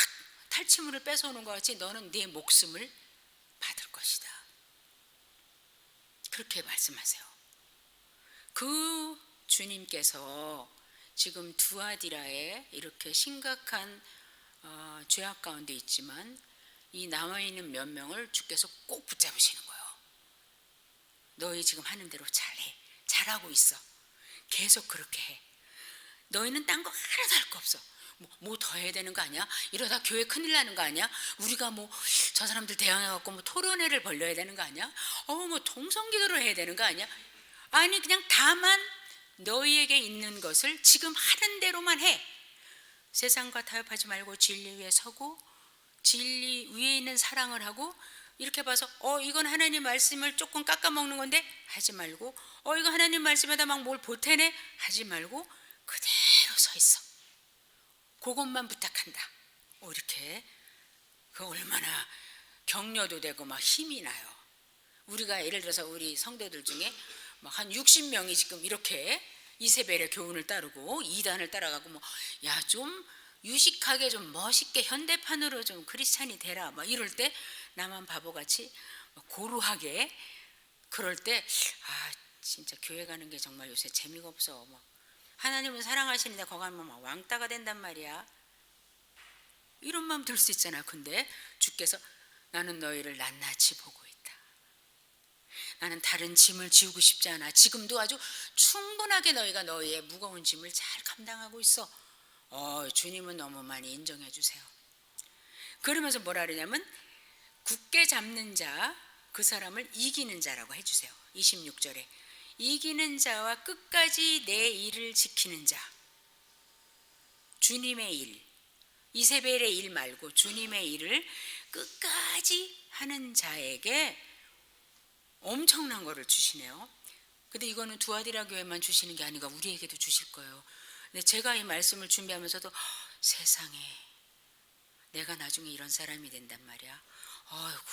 탈취물을 뺏어오는 것 같이 너는 네 목숨을 받을 것이다. 그렇게 말씀하세요. 그 주님께서 지금 두아디라에 이렇게 심각한 죄악 가운데 있지만 이 남아있는 몇 명을 주께서 꼭 붙잡으시는 거예요. 너희 지금 하는 대로 잘해. 잘하고 있어. 계속 그렇게 해. 너희는 딴 거 하나도 할 거 없어. 뭐 더 해야 되는 거 아니야? 이러다 교회 큰일 나는 거 아니야? 우리가 저 사람들 대항해갖고 토론회를 벌려야 되는 거 아니야? 동성기도를 해야 되는 거 아니야? 아니 그냥 다만 너희에게 있는 것을 지금 하는 대로만 해. 세상과 타협하지 말고 진리 위에 서고 진리 위에 있는 사랑을 하고, 이렇게 봐서 이건 하나님 말씀을 조금 깎아먹는 건데 하지 말고, 이거 하나님 말씀에다 막 뭘 보태네 하지 말고 그대로 서 있어. 그것만 부탁한다. 이렇게 그 얼마나 격려도 되고 막 힘이 나요. 우리가 예를 들어서 우리 성도들 중에 막 한 60명이 지금 이렇게 이세벨의 교훈을 따르고 이단을 따라가고 좀 유식하게 좀 멋있게 현대판으로 좀 크리스찬이 되라 막 이럴 때 나만 바보같이 고루하게 그럴 때 진짜 교회 가는 게 정말 요새 재미가 없어. 뭐 하나님은 사랑하시는데 거기 가면 막 왕따가 된단 말이야. 이런 마음 들 수 있잖아. 근데 주께서 나는 너희를 낱낱이 보고 있다. 나는 다른 짐을 지우고 싶지 않아. 지금도 아주 충분하게 너희가 너희의 무거운 짐을 잘 감당하고 있어. 주님은 너무 많이 인정해 주세요. 그러면서 뭐라 그러냐면 굳게 잡는 자, 그 사람을 이기는 자라고 해주세요. 26절에 이기는 자와 끝까지 내 일을 지키는 자, 주님의 일, 이세벨의 일 말고 주님의 일을 끝까지 하는 자에게 엄청난 거를 주시네요. 근데 이거는 두아디라 교회만 주시는 게 아니라 우리에게도 주실 거예요. 근데 제가 이 말씀을 준비하면서도 세상에 내가 나중에 이런 사람이 된단 말이야. 아이고,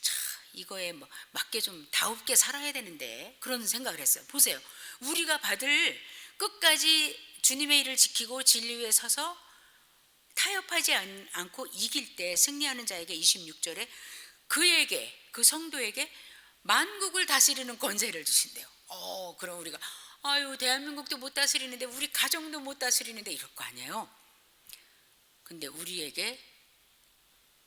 참 이거에 뭐 맞게 좀 다웁게 살아야 되는데 그런 생각을 했어요. 보세요. 우리가 받을 끝까지 주님의 일을 지키고 진리 위에 서서 타협하지 않고 이길 때 승리하는 자에게 26절에 그에게, 그 성도에게 만국을 다스리는 권세를 주신대요. 그럼 우리가 아유 대한민국도 못 다스리는데 우리 가정도 못 다스리는데 이럴 거 아니에요. 근데 우리에게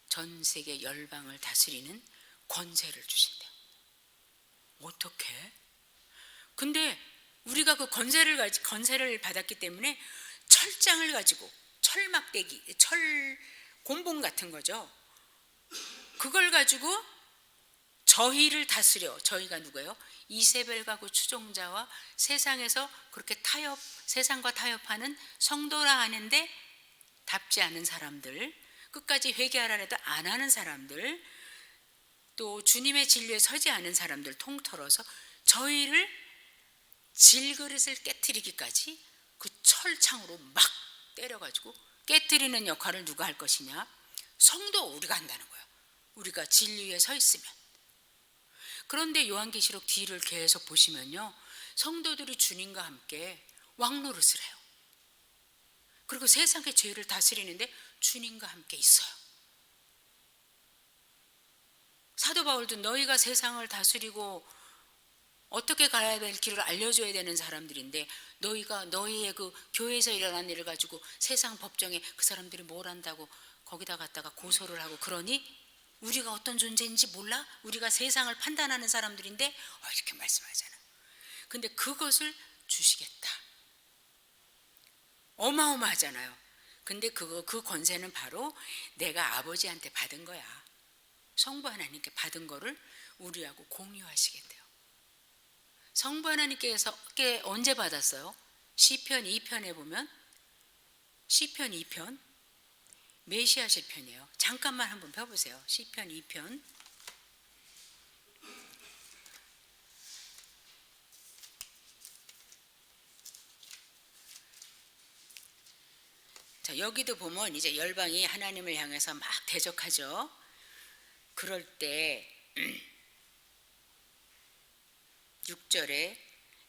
전 세계 열방을 다스리는 권세를 주신대요. 어떻게? 근데 우리가 그 권세를 받았기 때문에 철장을 가지고 철막대기, 철 곤봉 같은 거죠. 그걸 가지고 저희를 다스려. 저희가 누구예요? 이세벨과 그 추종자와 세상에서 그렇게 세상과 타협하는 성도라 하는데 답지 않은 사람들, 끝까지 회개하라 해도 안 하는 사람들, 또 주님의 진리에 서지 않은 사람들 통틀어서 저희를 질그릇을 깨트리기까지 그 철창으로 막 때려가지고 깨트리는 역할을 누가 할 것이냐? 성도 우리가 한다는 거예요. 우리가 진리에 서 있으면. 그런데 요한계시록 뒤를 계속 보시면요, 성도들이 주님과 함께 왕노릇을 해요. 그리고 세상의 죄를 다스리는데 주님과 함께 있어요. 사도 바울도 너희가 세상을 다스리고 어떻게 가야 될 길을 알려줘야 되는 사람들인데 너희가 너희의 그 교회에서 일어난 일을 가지고 세상 법정에 그 사람들이 뭘 한다고 거기다 갖다가 고소를 하고 그러니 우리가 어떤 존재인지 몰라? 우리가 세상을 판단하는 사람들인데 이렇게 말씀하잖아. 근데 그것을 주시겠다. 어마어마하잖아요. 근데 그 권세는 바로 내가 아버지한테 받은 거야. 성부 하나님께 받은 거를 우리하고 공유하시겠대요. 성부 하나님께서 언제 받았어요? 시편 2편에 보면 시편 2편 메시아 시편이에요. 잠깐만 한번 펴보세요. 시편 2편. 자, 여기도 보면 이제 열방이 하나님을 향해서 막 대적하죠. 그럴 때 6절에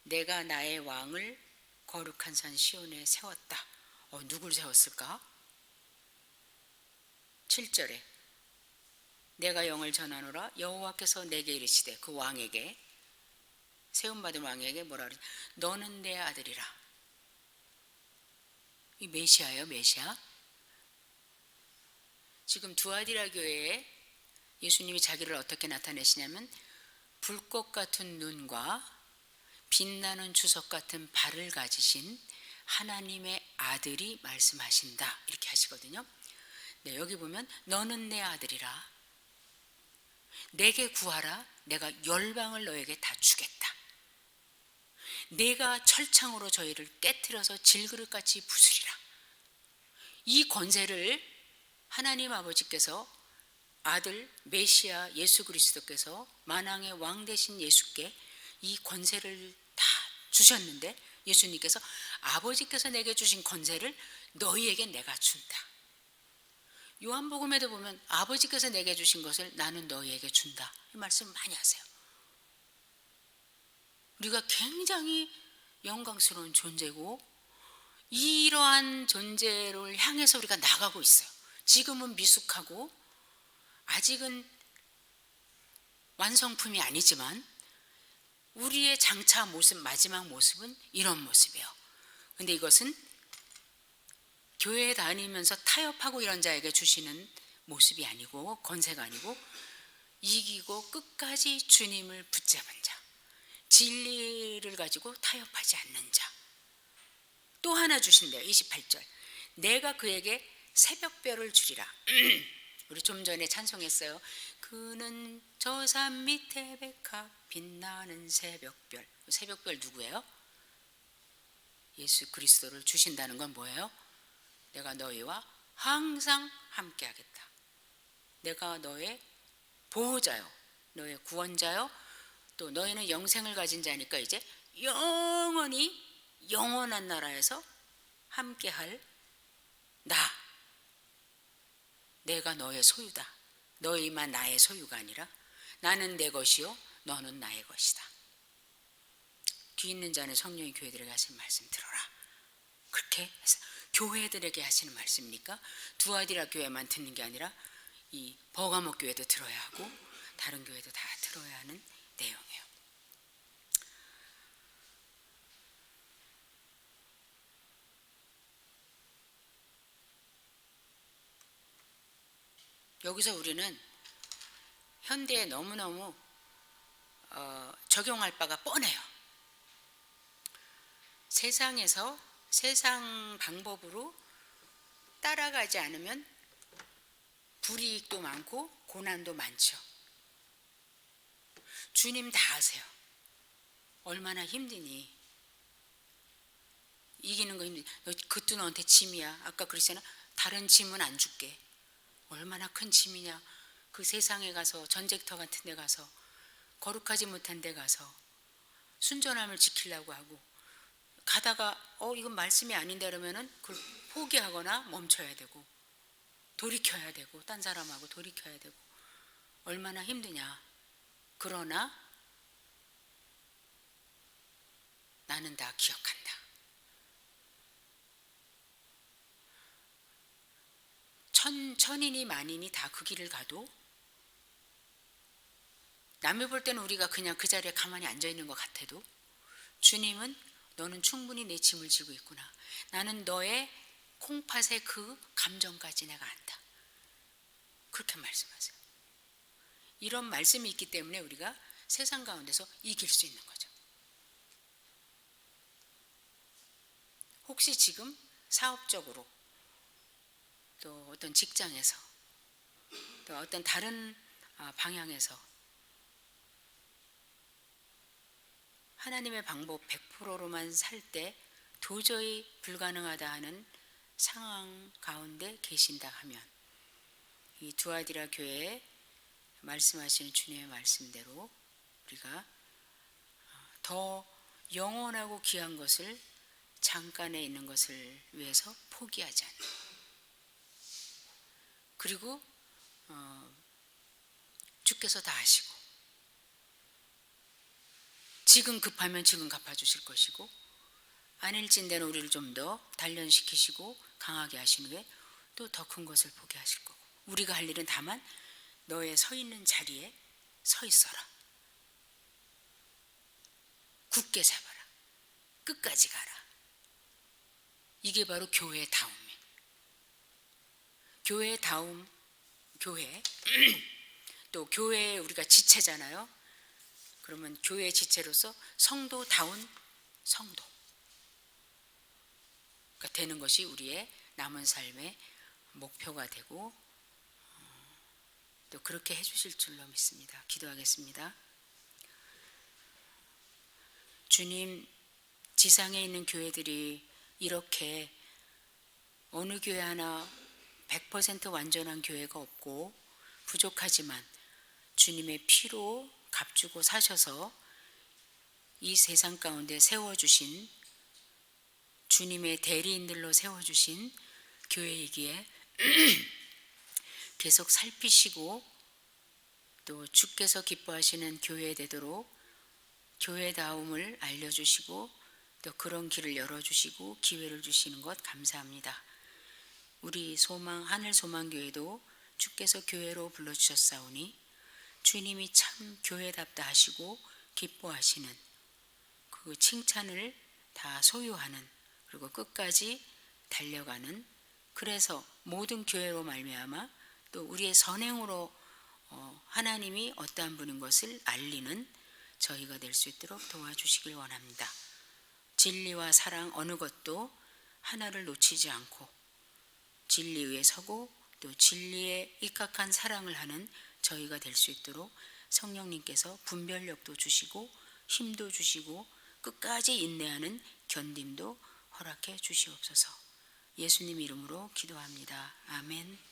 내가 나의 왕을 거룩한 산 시온에 세웠다. 누굴 세웠을까? 7절에 내가 영을 전하노라 여호와께서 내게 이르시되, 그 왕에게, 세움받은 왕에게 뭐라 그러지? 너는 내 아들이라. 이 메시아예요. 메시아. 지금 두아디라 교회에 예수님이 자기를 어떻게 나타내시냐면 불꽃 같은 눈과 빛나는 주석 같은 발을 가지신 하나님의 아들이 말씀하신다, 이렇게 하시거든요. 네, 여기 보면 너는 내 아들이라, 내게 구하라, 내가 열방을 너에게 다 주겠다. 내가 철창으로 저희를 깨트려서 질그릇같이 부수리라. 이 권세를 하나님 아버지께서 아들 메시아 예수 그리스도께서 만왕의 왕 되신 예수께 이 권세를 다 주셨는데, 예수님께서 아버지께서 내게 주신 권세를 너희에게 내가 준다. 요한복음에도 보면 아버지께서 내게 주신 것을 나는 너희에게 준다, 이 말씀 많이 하세요. 우리가 굉장히 영광스러운 존재고 이러한 존재를 향해서 우리가 나가고 있어요. 지금은 미숙하고 아직은 완성품이 아니지만 우리의 장차 모습, 마지막 모습은 이런 모습이에요. 근데 이것은 교회에 다니면서 타협하고 이런 자에게 주시는 모습이 아니고, 권세가 아니고, 이기고 끝까지 주님을 붙잡은 자, 진리를 가지고 타협하지 않는 자. 또 하나 주신대요. 28절. 내가 그에게 새벽별을 주리라. 우리 좀 전에 찬송했어요. 그는 저 산 밑에 백합 빛나는 새벽별. 새벽별 누구예요? 예수 그리스도를 주신다는 건 뭐예요? 내가 너희와 항상 함께 하겠다. 내가 너의 보호자요, 너의 구원자요, 또 너희는 영생을 가진 자니까 이제 영원히 영원한 나라에서 함께할 나. 내가 너의 소유다. 너희만 나의 소유가 아니라 나는 내 것이요 너는 나의 것이다. 귀 있는 자는 성령이 교회들에게 하시는 말씀 들어라. 그렇게 해서 교회들에게 하시는 말씀이니까 두아디라 교회만 듣는 게 아니라 이 버가모 교회도 들어야 하고 다른 교회도 다 들어야 하는 내용이에요. 여기서 우리는 현대에 너무너무 적용할 바가 뻔해요. 세상에서 세상 방법으로 따라가지 않으면 불이익도 많고 고난도 많죠. 주님 다 아세요. 얼마나 힘드니. 이기는 거 힘드니. 그것도 너한테 짐이야. 아까 그랬잖아. 다른 짐은 안 줄게. 얼마나 큰 짐이냐. 그 세상에 가서 전쟁터 같은 데 가서 거룩하지 못한 데 가서 순전함을 지키려고 하고 가다가 이건 말씀이 아닌데 그러면은 그걸 포기하거나 멈춰야 되고 돌이켜야 되고 딴 사람하고 돌이켜야 되고 얼마나 힘드냐. 그러나 나는 다 기억한다. 천인이 만인이 다 그 길을 가도 남이 볼 때는 우리가 그냥 그 자리에 가만히 앉아있는 것 같아도 주님은 너는 충분히 내 짐을 지고 있구나. 나는 너의 콩팥의 그 감정까지 내가 안다. 그렇게 말씀하세요. 이런 말씀이 있기 때문에 우리가 세상 가운데서 이길 수 있는 거죠. 혹시 지금 사업적으로 또 어떤 직장에서 또 어떤 다른 방향에서 하나님의 방법 100%로만 살 때 도저히 불가능하다 하는 상황 가운데 계신다 하면 이 두아디라 교회에 말씀하시는 주님의 말씀대로 우리가 더 영원하고 귀한 것을 잠깐에 있는 것을 위해서 포기하지 않는, 그리고 주께서 다 하시고 지금 급하면 지금 갚아주실 것이고 안일진대는 우리를 좀 더 단련시키시고 강하게 하신 후에 또 더 큰 것을 보게 하실 거고 우리가 할 일은 다만 너의 서 있는 자리에 서 있어라. 굳게 잡아라. 끝까지 가라. 이게 바로 교회의 다움이에요. 교회의 다움, 교회 또 교회의 우리가 지체잖아요. 그러면 교회의 지체로서 성도다운 성도가 되는 것이 우리의 남은 삶의 목표가 되고 또 그렇게 해주실 줄로 믿습니다. 기도하겠습니다. 주님, 지상에 있는 교회들이 이렇게 어느 교회 하나 100% 완전한 교회가 없고 부족하지만 주님의 피로 값주고 사셔서 이 세상 가운데 세워주신 주님의 대리인들로 세워주신 교회이기에 계속 살피시고 또 주께서 기뻐하시는 교회 되도록 교회다움을 알려주시고 또 그런 길을 열어주시고 기회를 주시는 것 감사합니다. 우리 소망 하늘 소망교회도 주께서 교회로 불러주셨사오니 주님이 참 교회답다 하시고 기뻐하시는 그 칭찬을 다 소유하는, 그리고 끝까지 달려가는, 그래서 모든 교회로 말미암아 또 우리의 선행으로 하나님이 어떠한 분인 것을 알리는 저희가 될 수 있도록 도와주시길 원합니다. 진리와 사랑 어느 것도 하나를 놓치지 않고 진리 위에 서고 또 진리에 입각한 사랑을 하는 저희가 될 수 있도록 성령님께서 분별력도 주시고 힘도 주시고 끝까지 인내하는 견딤도 허락해 주시옵소서. 예수님 이름으로 기도합니다. 아멘.